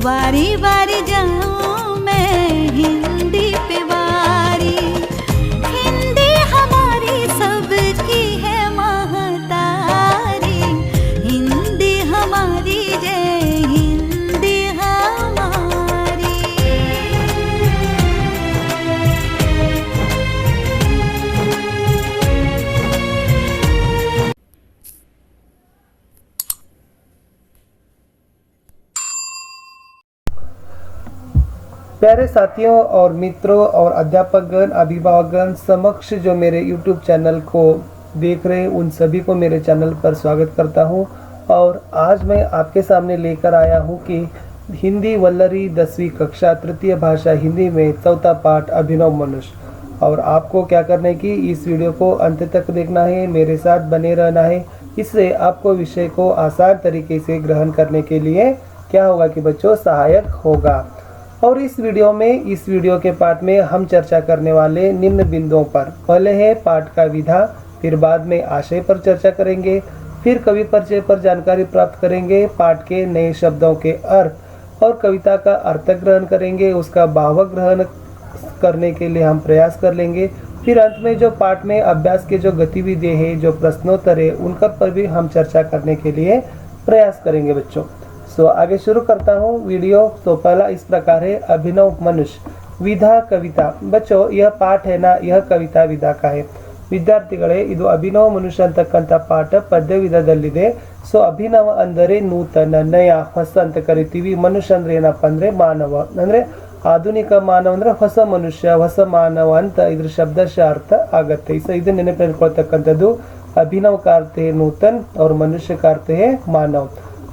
बारी बारी जाऊं मैं हिंदी पे वारी। हिंदी हमारी सबकी है महतारी, हिंदी हमारी जय हिंदी हमारी। प्यारे साथियों और मित्रों और अध्यापकगण अभिभावकगण समक्ष जो मेरे YouTube चैनल को देख रहे हैं उन सभी को मेरे चैनल पर स्वागत करता हूं। और आज मैं आपके सामने लेकर आया हूं कि हिंदी वल्लरी 10वीं कक्षा तृतीय भाषा हिंदी में चौथा पाठ अभिनव मनुष्य। और आपको क्या करना है कि इस वीडियो को अंत तक देखना है, मेरे साथ बने रहना है। इससे आपको विषय को आसान तरीके से ग्रहण करने के लिए क्या होगा कि बच्चों सहायक होगा। और इस वीडियो के पाठ में हम चर्चा करने वाले निम्न बिंदुओं पर, पहले है पाठ का विधा, फिर बाद में आशय पर चर्चा करेंगे, फिर कवि परिचय पर जानकारी प्राप्त करेंगे, पाठ के नए शब्दों के अर्थ और कविता का अर्थ ग्रहण करेंगे, उसका भाव ग्रहण करने के लिए हम प्रयास कर लेंगे। फिर अंत में जो पाठ में अभ्यास के जो गतिविधि है, जो प्रश्नोत्तर है, उनका पर भी हम चर्चा करने के लिए प्रयास करेंगे बच्चों। तो आगे शुरू करता हूँ वीडियो। तो पहला इस प्रकार है अभिनव मनुष्य विधा कविता। बच्चों यह पाठ है ना, यह कविता विधा का है। ವಿದ್ಯಾರ್ಥಿಗಳೇ ಇದು ಅಭಿನವ ಮನುಷ್ಯ ಅಂತಕ್ಕಂಥ ಪಾಠ ಪದ್ಯ ವಿಧದಲ್ಲಿದೆ. ಸೊ ಅಭಿನವ ಅಂದರೆ ನೂತನ, ನಯ, ಹೊಸ ಅಂತ ಕರಿತೀವಿ. ಮನುಷ್ಯ ಅಂದ್ರೆ ಏನಪ್ಪ ಅಂದ್ರೆ ಮಾನವ, ಅಂದ್ರೆ ಆಧುನಿಕ ಮಾನವ ಅಂದ್ರೆ ಹೊಸ ಮನುಷ್ಯ, ಹೊಸ ಮಾನವ ಅಂತ ಇದ್ರ ಶಬ್ದಶಃ ಅರ್ಥ ಆಗತ್ತೆ. ಸೊ ಇದನ್ನ ನೆನಪಿಟ್ಕೊಳ್ತಕ್ಕಂಥದ್ದು अभिनव का अर्थ है नूतन और मनुष्य का अर्थ है मानव।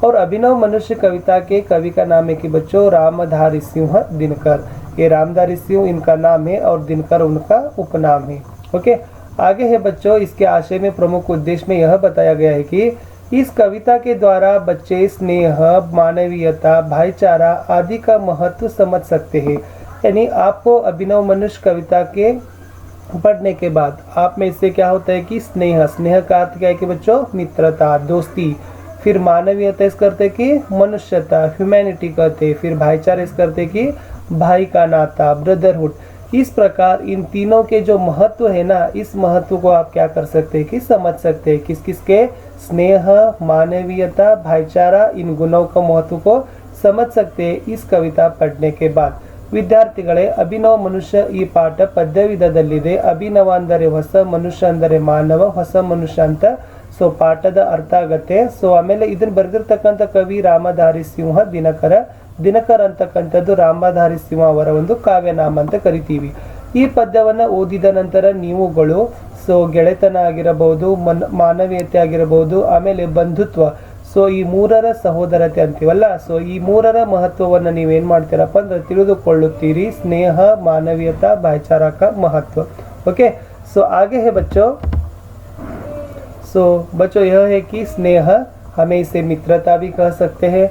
और अभिनव मनुष्य कविता के कवि का नाम है कि बच्चों रामधारी सिंह दिनकर। ये रामधारी सिंह इनका नाम है और दिनकर उनका उपनाम है। ओके, आगे है बच्चों इसके आशय में प्रमुख उद्देश्य में यह बताया गया है कि इस कविता के द्वारा बच्चे स्नेह, मानवीयता, भाईचारा आदि का महत्व समझ सकते हैं। यानी आपको अभिनव मनुष्य कविता के पढ़ने के बाद आप में इससे क्या होता है कि स्नेह, स्नेह का अर्थ क्या है कि बच्चों मित्रता, दोस्ती, फिर मानवीयता इस करते कि मनुष्यता, ह्यूमैनिटी कहते, फिर भाईचारा इस करते कि भाई का नाता, ब्रदरहुड। इस प्रकार इन तीनों के जो महत्व है ना, इस महत्व को आप क्या कर सकते हैं कि समझ सकते हैं। किस किस के? स्नेह, मानवीयता, भाईचारा, इन गुणों का महत्व को समझ सकते हैं इस कविता पढ़ने के बाद। ವಿದ್ಯಾರ್ಥಿಗಳೇ ಅಭಿನವ ಮನುಷ್ಯ ಈ ಪಾಠ ಪದ್ಯ ವಿಧದಲ್ಲಿದೆ. ಅಭಿನವ ಅಂದರೆ ಹೊಸ, ಮನುಷ್ಯ ಅಂದರೆ ಮಾನವ, ಹೊಸ ಮನುಷ್ಯ ಅಂತ ಸೊ ಪಾಠದ ಅರ್ಥ ಆಗತ್ತೆ. ಸೊ ಆಮೇಲೆ ಇದನ್ನ ಬರೆದಿರ್ತಕ್ಕಂಥ ಕವಿ ರಾಮಧಾರಿ ಸಿಂಹ ದಿನಕರ. ದಿನಕರ ಅಂತಕ್ಕಂಥದ್ದು ರಾಮಧಾರಿ ಸಿಂಹ ಅವರ ಒಂದು ಕಾವ್ಯನಾಮ ಅಂತ ಕರಿತೀವಿ. ಈ ಪದ್ಯವನ್ನ ಓದಿದ ನಂತರ ನೀವುಗಳು ಸೊ ಗೆಳೆತನ ಆಗಿರಬಹುದು, ಮಾನವೀಯತೆ ಆಗಿರಬಹುದು, ಆಮೇಲೆ ಬಂಧುತ್ವ, ಸೊ ಈ ಮೂರರ ಸಹೋದರತೆ ಅಂತೀವಲ್ಲ, ಸೊ ಈ ಮೂರರ ಮಹತ್ವವನ್ನು ನೀವೇನ್ ಮಾಡ್ತೀರಪ್ಪ ಅಂದ್ರೆ ತಿಳಿದುಕೊಳ್ಳುತ್ತೀರಿ. स्नेह, मानवीयता, भाईचारा का महत्व। ओके, सो आगे है बच्चों। सो बच्चों यह है कि स्नेह, हमें इसे मित्रता भी कह सकते हैं।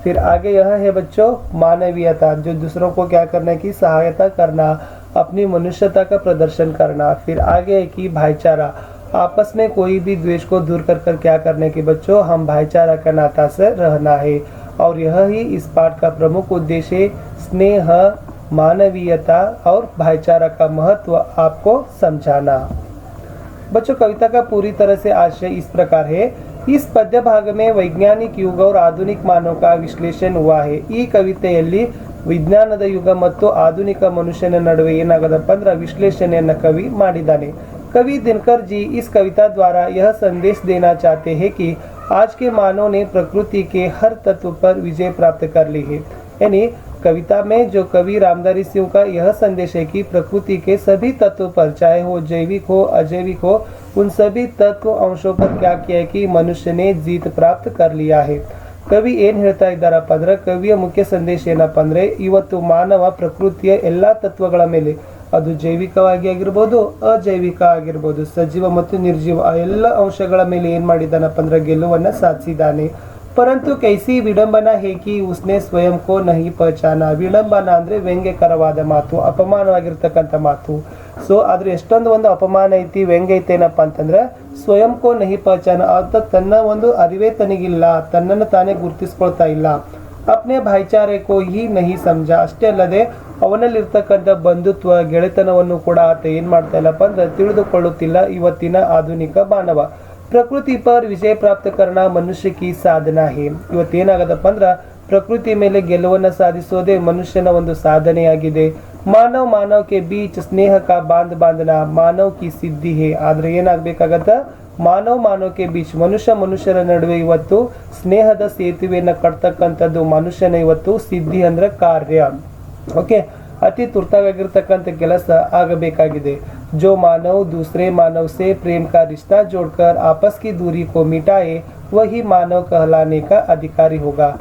फिर आगे यह है बच्चों मानवीयता, जो दूसरों को क्या करना की सहायता करना, अपनी मनुष्यता का प्रदर्शन करना। फिर आगे है कि भाईचारा, आपस में कोई भी द्वेष को दूर कर कर क्या करने के बच्चों हम भाईचारा का नाता से रहना है। और यह ही इस पाठ का प्रमुख उद्देश्य है, स्नेह, मानवीयता और भाईचारा का महत्व आपको समझाना। बच्चों कविता का पूरी तरह से आशय इस प्रकार है। इस पद्य भाग में वैज्ञानिक युग और आधुनिक मानव का विश्लेषण हुआ है. ಈ ಕವಿತೆಯಲ್ಲಿ ವಿಜ್ಞಾನದ ಯುಗ ಮತ್ತು ಆಧುನಿಕ ಮನುಷ್ಯನ ನಡುವೆ ಏನಾಗದಪ್ಪ ಅಂದ್ರೆ ವಿಶ್ಲೇಷಣೆಯನ್ನು ಕವಿ ಮಾಡಿದ್ದಾನೆ. कवि दिनकर जी इस कविता द्वारा यह संदेश देना चाहते हैं कि आज के मानव ने प्रकृति के हर तत्व पर विजय प्राप्त कर ली है. यानी कविता में जो कवि रामधारी सिंह का यह संदेश है कि प्रकृति के सभी तत्वों पर, चाहे वो जैविक हो अजैविक हो, उन सभी तत्व अंशों पर क्या किया है कि मनुष्य ने जीत प्राप्त कर लिया है. ಕವಿ ಏನು ಹೇಳ್ತಾ ಇದ್ದಾರಪ್ಪ ಅಂದ್ರೆ, ಕವಿಯ ಮುಖ್ಯ ಸಂದೇಶ ಏನಪ್ಪ ಅಂದ್ರೆ, ಇವತ್ತು ಮಾನವ ಪ್ರಕೃತಿಯ ಎಲ್ಲಾ ತತ್ವಗಳ ಮೇಲೆ, ಅದು ಜೈವಿಕವಾಗಿ ಆಗಿರ್ಬೋದು, ಅಜೈವಿಕ ಆಗಿರ್ಬೋದು, ಸಜೀವ ಮತ್ತು ನಿರ್ಜೀವ ಆ ಎಲ್ಲ ಅಂಶಗಳ ಮೇಲೆ ಏನ್ ಮಾಡಿದ್ದಾನಪ್ಪ ಅಂದ್ರೆ ಗೆಲುವನ್ನ ಸಾಧಿಸಿದ್ದಾನೆ. परंतु कैसी विडंबना है कि उसने स्वयं को नहीं पहचाना. ವಿಡಂಬನಾ ಅಂದ್ರೆ ವ್ಯಂಗ್ಯಕರವಾದ ಮಾತು, ಅಪಮಾನವಾಗಿರ್ತಕ್ಕಂಥ ಮಾತು. ಸೊ ಆದ್ರೆ ಎಷ್ಟೊಂದು ಒಂದು ಅಪಮಾನ ಐತಿ, ವ್ಯಂಗ್ಯ ಐತೇನಪ್ಪ ಅಂತಂದ್ರೆ ಸ್ವಯಂ ಕೋ ನಹಿ ಪಹಚಾನ, ಅಂತ ತನ್ನ ಒಂದು ಅರಿವೇ ತನಗಿಲ್ಲ, ತನ್ನನ್ನು ತಾನೇ ಗುರುತಿಸ್ಕೊಳ್ತಾ ಇಲ್ಲ. अपने भाईचारे को ही नहीं समझा. ಅಷ್ಟೇ ಅಲ್ಲದೆ ಅವನಲ್ಲಿರ್ತಕ್ಕಂಥ ಬಂಧುತ್ವ ಗೆಳೆತನವನ್ನು ಕೂಡ ಆತ ಏನ್ ಮಾಡ್ತಾ ಇಲ್ಲಪ್ಪ ಅಂದ್ರೆ ತಿಳಿದುಕೊಳ್ಳುತ್ತಿಲ್ಲ ಇವತ್ತಿನ ಆಧುನಿಕ ಮಾನವ. ಪ್ರಕೃತಿ ಪರ್ ವಿಜಯ ಪ್ರಾಪ್ತ ಕರ್ಣ ಮನುಷ್ಯ ಕಿ ಸಾಧನಾ ಹೇ. ಇವತ್ತೇನಾಗದಪ್ಪ ಅಂದ್ರ ಪ್ರಕೃತಿ ಮೇಲೆ ಗೆಲುವನ್ನ ಸಾಧಿಸೋದೇ ಮನುಷ್ಯನ ಒಂದು ಸಾಧನೆಯಾಗಿದೆ. ಮಾನವ್ ಮಾನವ್ ಕೆ ಬೀಚ್ ಸ್ನೇಹ ಕಾ ಬಾಂಧ ಬಾಂಧನ ಮಾನವ್ ಕಿ ಸಿದ್ಧಿ ಹೇ. ಆದ್ರೆ ಏನಾಗ್ಬೇಕಾಗತ್ತ, ಮಾನವ್ ಮಾನವ್ ಕೆ ಬೀಚ್ ಮನುಷ್ಯರ ನಡುವೆ ಇವತ್ತು ಸ್ನೇಹದ ಸೇತುವೆಯನ್ನ ಕಟ್ತಕ್ಕಂಥದ್ದು ಮನುಷ್ಯನ ಇವತ್ತು ಸಿದ್ಧಿ ಅಂದ್ರೆ ಕಾರ್ಯ. ಓಕೆ, ಅತಿ ತುರ್ತಾಗಿರ್ತಕ್ಕಂಥ ಕೆಲಸ ಆಗಬೇಕಾಗಿದೆ. जो मानव दूसरे मानव से प्रेम का रिश्ता जोड़कर आपस की दूरी को मिटाए वही मानव कहलाने का अधिकारी होगा.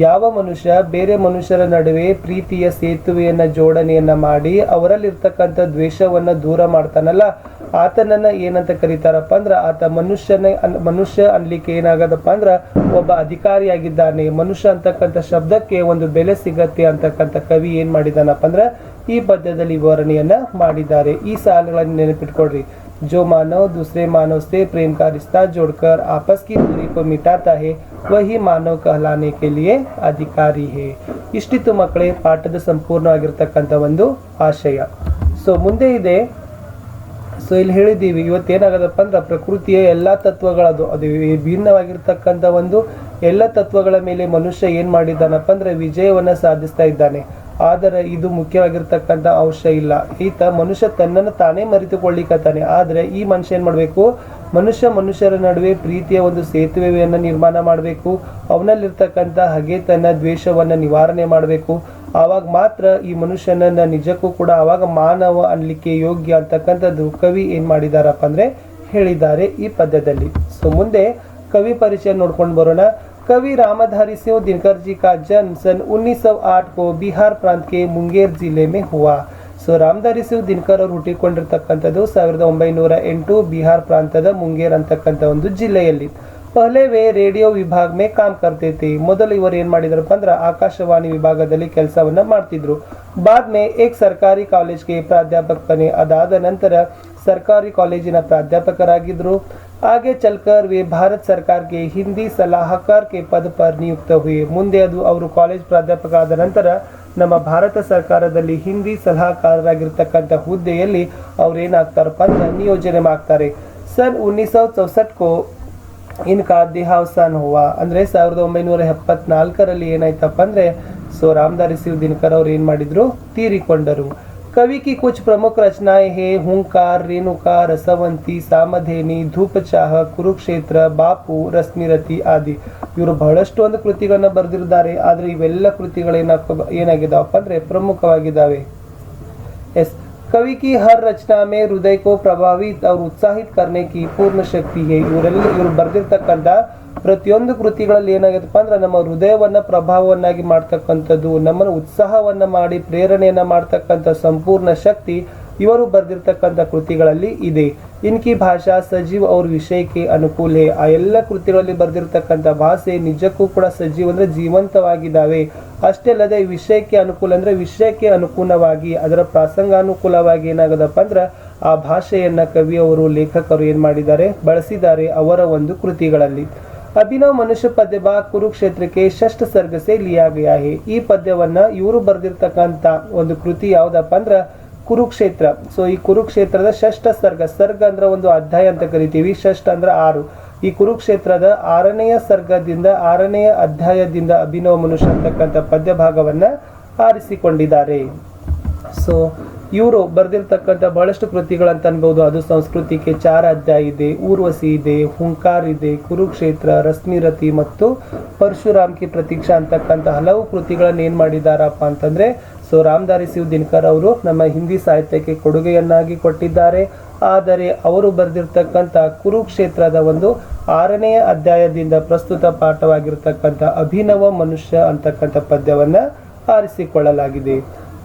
ಯಾವ ಮನುಷ್ಯ ಬೇರೆ ಮನುಷ್ಯರ ನಡುವೆ ಪ್ರೀತಿಯ ಸೇತುವೆಯನ್ನ ಜೋಡಣೆಯನ್ನ ಮಾಡಿ ಅವರಲ್ಲಿರ್ತಕ್ಕಂಥ ದ್ವೇಷವನ್ನ ದೂರ ಮಾಡ್ತಾನಲ್ಲ, ಆತನನ್ನ ಏನಂತ ಕರೀತಾರಪ್ಪ ಅಂದ್ರ ಆತ ಮನುಷ್ಯ ಅನ್ಲಿಕ್ಕೆ ಏನಾಗದಪ್ಪ ಅಂದ್ರ ಒಬ್ಬ ಅಧಿಕಾರಿಯಾಗಿದ್ದಾನೆ. ಮನುಷ್ಯ ಅಂತಕ್ಕಂಥ ಶಬ್ದಕ್ಕೆ ಒಂದು ಬೆಲೆ ಸಿಗತ್ತೆ ಅಂತಕ್ಕಂಥ ಕವಿ ಏನ್ ಮಾಡಿದಾನಪ್ಪ ಅಂದ್ರ ಈ ಪದ್ಯದಲ್ಲಿ ವಿವರಣೆಯನ್ನ ಮಾಡಿದ್ದಾರೆ. ಈ ಸಾಲುಗಳನ್ನು ನೆನಪಿಟ್ಕೊಡ್ರಿ. जो मानव दूसरे मानव से प्रेम का रिश्ता जोड़कर आपस की दूरी को मिटाता है वही मानव कहलाने के लिए अधिकारी है. ಇಷ್ಟಿತ್ತು ಮಕ್ಕಳೇ ಪಾಠದ ಸಂಪೂರ್ಣವಾಗಿರ್ತಕ್ಕಂಥ ಒಂದು ಆಶಯ. ಸೊ ಮುಂದೆ ಇದೆ. ಸೊ ಇಲ್ಲಿ ಹೇಳಿದ್ದೀವಿ ಇವತ್ತೇನಾಗದಪ್ಪ ಅಂದ್ರೆ ಪ್ರಕೃತಿಯ ಎಲ್ಲಾ ತತ್ವಗಳದು ಅದು ಭಿನ್ನವಾಗಿರ್ತಕ್ಕಂಥ ಒಂದು ಎಲ್ಲ ತತ್ವಗಳ ಮೇಲೆ ಮನುಷ್ಯ ಏನ್ ಮಾಡಿದ್ದಾನಪ್ಪ ಅಂದ್ರೆ ವಿಜಯವನ್ನ ಸಾಧಿಸ್ತಾ ಇದ್ದಾನೆ. ಆದರೆ ಇದು ಮುಖ್ಯವಾಗಿರ್ತಕ್ಕಂಥ ಅಂಶ ಇಲ್ಲ. ಈತ ಮನುಷ್ಯ ತನ್ನನ್ನು ತಾನೇ ಮರೆತುಕೊಳ್ಳಿಕತ್ತಾನೆ. ಆದ್ರೆ ಈ ಮನುಷ್ಯ ಏನ್ ಮಾಡ್ಬೇಕು, ಮನುಷ್ಯರ ನಡುವೆ ಪ್ರೀತಿಯ ಒಂದು ಸೇತುವೆಯನ್ನ ನಿರ್ಮಾಣ ಮಾಡಬೇಕು. ಅವನಲ್ಲಿರ್ತಕ್ಕಂಥ ಹಗೆತನ ದ್ವೇಷವನ್ನ ನಿವಾರಣೆ ಮಾಡಬೇಕು. ಆವಾಗ ಮಾತ್ರ ಈ ಮನುಷ್ಯನನ್ನ ನಿಜಕ್ಕೂ ಕೂಡ ಆವಾಗ ಮಾನವ ಅನ್ಲಿಕ್ಕೆ ಯೋಗ್ಯ ಅಂತಕ್ಕಂಥದ್ದು ಕವಿ ಏನ್ ಮಾಡಿದಾರಪ್ಪ ಅಂದ್ರೆ ಹೇಳಿದ್ದಾರೆ ಈ ಪದ್ಯದಲ್ಲಿ. ಸೊ ಮುಂದೆ ಕವಿ ಪರಿಚಯ ನೋಡ್ಕೊಂಡು ಬರೋಣ. कवि रामधारी सिंह दिनकर जी का जन्म सन 1908 को बिहार प्रांत के मुंगेर जिले में हुआ. ಸೊ ರಾಮಧಾರಿ ಸಿಂಗ್ ದಿನಕರ್ ಅವರು ಹುಟ್ಟಿಕೊಂಡಿರ್ತಕ್ಕಂಥದ್ದು 1908 ಬಿಹಾರ್ ಪ್ರಾಂತದ ಮುಂಗೇರ್ ಅಂತಕ್ಕಂಥ ಒಂದು ಜಿಲ್ಲೆಯಲ್ಲಿ. ಪಹಲೆ ವೇ ರೇಡಿಯೋ ವಿಭಾಗ ಮೇ ಕಾಮ್ ಕರ್ತೆ ಥೆ. ಮೊದಲು ಇವರು ಏನ್ ಮಾಡಿದ್ರಪ್ಪ ಅಂದ್ರೆ ಆಕಾಶವಾಣಿ ವಿಭಾಗದಲ್ಲಿ ಕೆಲಸವನ್ನ ಮಾಡ್ತಿದ್ರು. ಬಾದ್ ಮೇ ಏಕ್ ಸರ್ಕಾರಿ ಕಾಲೇಜ್ಗೆ ಪ್ರಾಧ್ಯಾಪಕ ಬನೆ. ಅದಾದ ನಂತರ ಸರ್ಕಾರಿ ಕಾಲೇಜಿನ ಪ್ರಾಧ್ಯಾಪಕರಾಗಿದ್ರು. आगे चलकर वे भारत सरकार के हिंदी सलाहकार के पद पर नियुक्त हुए. ಮುಂದೆ ಅದು ಅವರು ಕಾಲೇಜ್ ಪ್ರಾಧ್ಯಾಪಕ ಆದ ನಂತರ ನಮ್ಮ ಭಾರತ ಸರ್ಕಾರದಲ್ಲಿ ಹಿಂದಿ ಸಲಹಾಕಾರರಾಗಿರ್ತಕ್ಕಂಥ ಹುದ್ದೆಯಲ್ಲಿ ಅವ್ರು ಏನಾಗ್ತಾರಪ್ಪ ಅಂದ್ರೆ ನಿಯೋಜನೆ ಆಗ್ತಾರೆ. सन 1964 को इनका देहावसान हुआ. ಅಂದ್ರೆ 1974ರಲ್ಲಿ ಏನಾಯ್ತಪ್ಪ ಅಂದ್ರೆ ಸೊ ರಾಮಧಾರಿ ಸಿಂಗ್ ದಿನಕರ್ ಅವ್ರು ಏನ್ ಮಾಡಿದ್ರು, ತೀರಿಕೊಂಡರು. कवि की कुछ प्रमुख रचनाएं हैं हुंकार, रेणुका, रसवंती, सामधेनी, धूपचाह, ಕುರುಕ್ಷೇತ್ರ, ಬಾಪು, ರಶ್ಮಿರತಿ ಆದಿ. ಇವರು ಬಹಳಷ್ಟು ಒಂದು ಕೃತಿಗಳನ್ನ ಬರೆದಿದ್ದಾರೆ. ಆದ್ರೆ ಇವೆಲ್ಲ ಏನಾಗಿದಾವಪ್ಪ ಅಂದ್ರೆ ಪ್ರಮುಖವಾಗಿದ್ದಾವೆ. ಎಸ್ कवि की हर रचना में हृदय को प्रभावित और उत्साहित करने की पूर्ण शक्ति है. ಇವರು ಬರೆದಿರ್ತಕ್ಕಂಥ ಪ್ರತಿಯೊಂದು ಕೃತಿಗಳಲ್ಲಿ ಏನಾಗತ್ತಪ್ಪ ಅಂದ್ರೆ ನಮ್ಮ ಹೃದಯವನ್ನ ಪ್ರಭಾವವನ್ನಾಗಿ ಮಾಡ್ತಕ್ಕಂಥದ್ದು, ನಮ್ಮನ್ನು ಉತ್ಸಾಹವನ್ನ ಮಾಡಿ ಪ್ರೇರಣೆಯನ್ನ ಮಾಡ್ತಕ್ಕಂಥ ಸಂಪೂರ್ಣ ಶಕ್ತಿ ಇವರು ಬರೆದಿರ್ತಕ್ಕಂಥ ಕೃತಿಗಳಲ್ಲಿ ಇದೆ. ಇನ್ಕಿ ಭಾಷಾ ಸಜೀವ್ ಅವ್ರ ವಿಷಯಕ್ಕೆ ಅನುಕೂಲ. ಆ ಎಲ್ಲ ಕೃತಿಗಳಲ್ಲಿ ಬರೆದಿರ್ತಕ್ಕಂಥ ಭಾಷೆ ನಿಜಕ್ಕೂ ಕೂಡ ಸಜೀವ ಅಂದ್ರೆ ಜೀವಂತವಾಗಿದ್ದಾವೆ. ಅಷ್ಟೇ ಅಲ್ಲದೆ ವಿಷಯಕ್ಕೆ ಅನುಕೂಲ ಅಂದ್ರೆ ವಿಷಯಕ್ಕೆ ಅನುಕೂಲವಾಗಿ ಅದರ ಪ್ರಾಸಂಗಾನುಕೂಲವಾಗಿ ಏನಾಗದಪ್ಪ ಅಂದ್ರೆ ಆ ಭಾಷೆಯನ್ನ ಕವಿಯವರು ಲೇಖಕರು ಏನ್ ಮಾಡಿದ್ದಾರೆ, ಬಳಸಿದ್ದಾರೆ ಅವರ ಒಂದು ಕೃತಿಗಳಲ್ಲಿ. ಅಭಿನವ್ ಮನುಷ್ಯ ಪದ್ಯ ಬಾ ಕುರುಕ್ಷೇತ್ರಕ್ಕೆ ಷಷ್ಠ ಸರ್ಗ ಸೇ ಲಿಯಾ ಗಯಾ ಹೇ. ಈ ಪದ್ಯವನ್ನ ಇವರು ಬರೆದಿರ್ತಕ್ಕಂಥ ಒಂದು ಕೃತಿ ಯಾವ್ದಪ್ಪ ಅಂದ್ರ ಕುರುಕ್ಷೇತ್ರ. ಸೊ ಈ ಕುರುಕ್ಷೇತ್ರದ ಷಷ್ಠ ಸರ್ಗ ಅಂದ್ರೆ ಒಂದು ಅಧ್ಯಾಯ ಅಂತ ಕರಿತೀವಿ. ಷಷ್ಠ ಅಂದ್ರೆ 6. ಈ ಕುರುಕ್ಷೇತ್ರದ 6ನೆಯ ಸರ್ಗದಿಂದ 6ನೆಯ ಅಧ್ಯಾಯದಿಂದ ಅಭಿನವ ಮನುಷ್ಯ ಅಂತಕ್ಕಂಥ ಪದ್ಯ ಭಾಗವನ್ನ ಆರಿಸಿಕೊಂಡಿದ್ದಾರೆ. ಸೊ ಇವರು ಬರೆದಿರ್ತಕ್ಕಂಥ ಬಹಳಷ್ಟು ಕೃತಿಗಳಂತ ಅನ್ಬಹುದು. ಅದು ಸಂಸ್ಕೃತಿಗೆ 4 ಅಧ್ಯಾಯ ಇದೆ, ಊರ್ವಶಿ ಇದೆ, ಹುಂಕಾರ್ ಇದೆ, ಕುರುಕ್ಷೇತ್ರ, ರಶ್ಮಿರತಿ ಮತ್ತು ಪರಶುರಾಮ್ ಕಿ ಪ್ರತೀಕ್ಷಾ ಅಂತಕ್ಕಂಥ ಹಲವು ಕೃತಿಗಳನ್ನ ಏನ್ ಮಾಡಿದಾರಪ್ಪ ಅಂತಂದ್ರೆ ಸೊ ರಾಮಧಾರಿ ಸಿಂಗ್ ದಿನಕರ್ ಅವರು ನಮ್ಮ ಹಿಂದಿ ಸಾಹಿತ್ಯಕ್ಕೆ ಕೊಡುಗೆಯನ್ನಾಗಿ ಕೊಟ್ಟಿದ್ದಾರೆ. ಆದರೆ ಅವರು ಬರೆದಿರ್ತಕ್ಕಂಥ ಕುರುಕ್ಷೇತ್ರದ ಒಂದು 6ನೆಯ ಅಧ್ಯಾಯದಿಂದ ಪ್ರಸ್ತುತ ಪಾಠವಾಗಿರ್ತಕ್ಕಂಥ ಅಭಿನವ ಮನುಷ್ಯ ಅಂತಕ್ಕಂಥ ಪದ್ಯವನ್ನ ಆರಿಸಿಕೊಳ್ಳಲಾಗಿದೆ.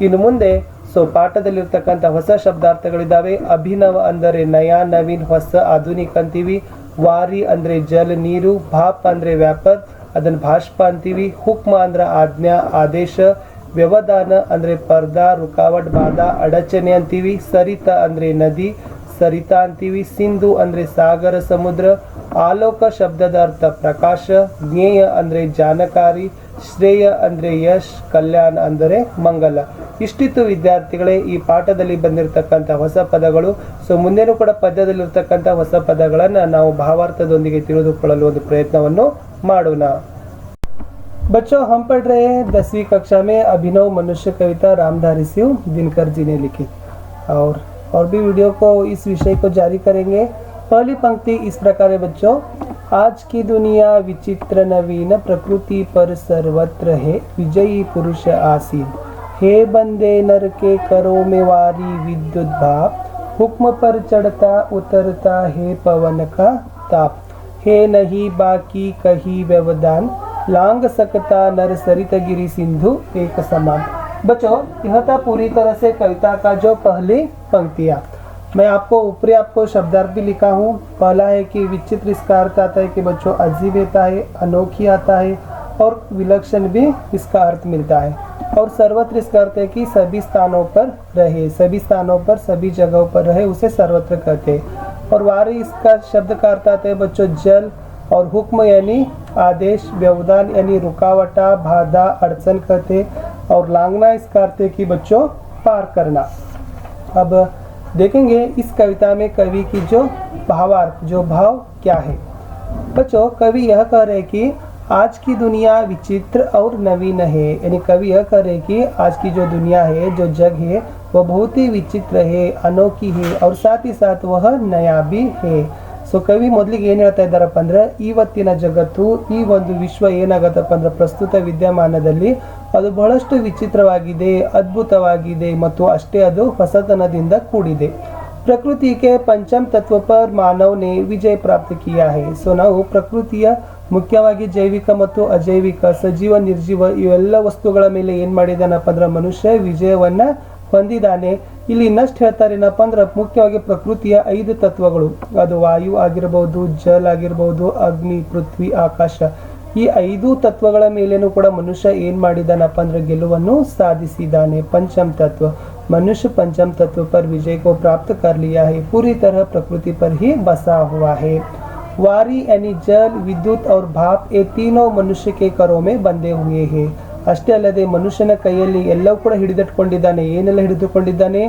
ಇನ್ನು ಮುಂದೆ ಸೊ ಪಾಠದಲ್ಲಿರ್ತಕ್ಕಂಥ ಹೊಸ ಶಬ್ದಾರ್ಥಗಳಿದ್ದಾವೆ. ಅಭಿನವ ಅಂದರೆ ನಯ, ನವೀನ್, ಹೊಸ, ಆಧುನಿಕ ಅಂತೀವಿ. ವಾರಿ ಅಂದ್ರೆ ಜಲ್ ನೀರು. ಭಾಪ್ ಅಂದ್ರೆ ವ್ಯಾಪರ್, ಅದನ್ನ ಭಾಷ್ಪ ಅಂತೀವಿ. ಹುಕ್ಮ ಅಂದ್ರೆ ಆಜ್ಞಾ ಆದೇಶ. ವ್ಯವಧಾನ ಅಂದ್ರೆ ಪರ್ದಾ ರುಕಾವಟ್ ಬಾಧಾ ಅಡಚಣೆ ಅಂತೀವಿ. ಸರಿತ ಅಂದ್ರೆ ನದಿ ಸರಿತಾ ಅಂತೀವಿ. ಸಿಂಧು ಅಂದ್ರೆ ಸಾಗರ ಸಮುದ್ರ. ಆಲೋಕ ಶಬ್ದದ ಅರ್ಥ ಪ್ರಕಾಶ. ಜ್ಞೇಯ ಅಂದ್ರೆ ಜಾನಕಾರಿ. ಶ್ರೇಯ ಅಂದರೆ ಯಶ್, ಕಲ್ಯಾಣ ಅಂದರೆ ಮಂಗಲ. ಇಷ್ಟಿತ್ತು ವಿದ್ಯಾರ್ಥಿಗಳೇ ಈ ಪಾಠದಲ್ಲಿ ಬಂದಿರತಕ್ಕಂಥ ಹೊಸ ಪದಗಳು. ಸೊ ಮುಂದೇನೂ ಕೂಡ ಪದ್ಯದಲ್ಲಿರ್ತಕ್ಕಂಥ ಹೊಸ ಪದಗಳನ್ನು ನಾವು ಭಾವಾರ್ಥದೊಂದಿಗೆ ತಿಳಿದುಕೊಳ್ಳಲು ಒಂದು ಪ್ರಯತ್ನವನ್ನು ಮಾಡೋಣ. बच्चों हम पढ़ रहे हैं 10वीं कक्षा में अभिनव मनुष्य कविता रामधारी सिंह दिनकर जी ने लिखी और भी वीडियो को इस विषय को जारी करेंगे. पहली पंक्ति इस प्रकार है बच्चों. आज की दुनिया विचित्र नवीन प्रकृति पर सर्वत्र है विजयी पुरुष आसीन. हे बंदे नर के करो में वारी विद्युत भाप. हुक्म पर चढ़ता उतरता है पवन का ताप. है नहीं बाकी कहीं व्यवधान लांग सकता नर सरित गिरी सिंधु एक समान. बच्चों यह था पूरी तरह से कविता का जो पहली पंक्तियाँ. मैं आपको ऊपरी आपको शब्दार्थ भी लिखा हूँ. पहला है कि विचित्र इसका अर्थ आता है कि बच्चों अजीब आता है, अनोखी आता है और विलक्षण भी इसका अर्थ मिलता है. और सर्वत्र इसका अर्थ है कि सभी स्थानों पर रहे, सभी स्थानों पर सभी जगहों पर रहे उसे सर्वत्र कहते हैं. और वारी इसका शब्द का अर्थ आता है बच्चों जल. और हुक्म यानी आदेश, व्यवधान यानी रुकावटा, बाधा, अड़चन कहते. और लांगना इसका अर्थ है कि बच्चों पार करना. अब देखेंगे इस कविता में कवि की जो भावार्थ, जो भाव क्या है. बच्चों कवि यह कह रहे कि आज की दुनिया विचित्र और नवीन है. यानी कवि यह कह रहे कि आज की जो दुनिया है, जो जग है, वह बहुत ही विचित्र है, अनोखी है और साथ ही साथ वह नया भी है. ಸೊ ಕವಿ ಮೊದಲಿಗೆ ಏನು ಹೇಳ್ತಾ ಇದ್ದಾರಪ್ಪ ಅಂದ್ರೆ ಇವತ್ತಿನ ಜಗತ್ತು, ಈ ಒಂದು ವಿಶ್ವ ಏನಾಗತ್ತಪ್ಪ ಅಂದ್ರೆ ಪ್ರಸ್ತುತ ವಿದ್ಯಮಾನದಲ್ಲಿ ಅದು ಬಹಳಷ್ಟು ವಿಚಿತ್ರವಾಗಿದೆ, ಅದ್ಭುತವಾಗಿದೆ ಮತ್ತು ಅಷ್ಟೇ ಅದು ಹೊಸತನದಿಂದ ಕೂಡಿದೆ. ಪ್ರಕೃತಿ के पंचम तत्व पर मानव ने विजय प्राप्त किया है. ಸೊ ನಾವು ಪ್ರಕೃತಿಯ ಮುಖ್ಯವಾಗಿ ಜೈವಿಕ ಮತ್ತು ಅಜೈವಿಕ, ಸಜೀವ, ನಿರ್ಜೀವ ಇವೆಲ್ಲ ವಸ್ತುಗಳ ಮೇಲೆ ಏನು ಮಾಡಿದಾನಪ್ಪ ಅಂದ್ರೆ ಮನುಷ್ಯ ವಿಜಯವನ್ನ ಹೊಂದಿದ್ದಾನೆ. ಇಲ್ಲಿ ಇನ್ನಷ್ಟು ಹೇಳ್ತಾರೆ ಏನಪ್ಪ ಅಂದ್ರೆ ಮುಖ್ಯವಾಗಿ ಪ್ರಕೃತಿಯ 5 ತತ್ವಗಳು, ಅದು ವಾಯು ಆಗಿರಬಹುದು, ಜಲ ಆಗಿರಬಹುದು, ಅಗ್ನಿ, ಪೃಥ್ವಿ, ಆಕಾಶ, ಈ 5 ತತ್ವಗಳ ಮೇಲೇನೂ ಕೂಡ ಮನುಷ್ಯ ಏನ್ ಮಾಡಿದಾನಪ್ಪ ಅಂದ್ರೆ ಗೆಲುವನ್ನು ಸಾಧಿಸಿದ್ದಾನೆ. पंचम तत्व मनुष्य पंचम तत्व पर विजय को प्राप्त कर लिया है, पूरी तरह प्रकृति पर ही बसा हुआ है. वारी यानी जल, विद्युत और भाप ये तीनों मनुष्य के करों में बंधे हुए हैं. ಅಷ್ಟೇ ಅಲ್ಲದೆ ಮನುಷ್ಯನ ಕೈಯಲ್ಲಿ ಎಲ್ಲವೂ ಕೂಡ ಹಿಡಿದಿಟ್ಕೊಂಡಿದ್ದಾನೆ. ಏನೆಲ್ಲ ಹಿಡಿದುಕೊಂಡಿದ್ದಾನೆ?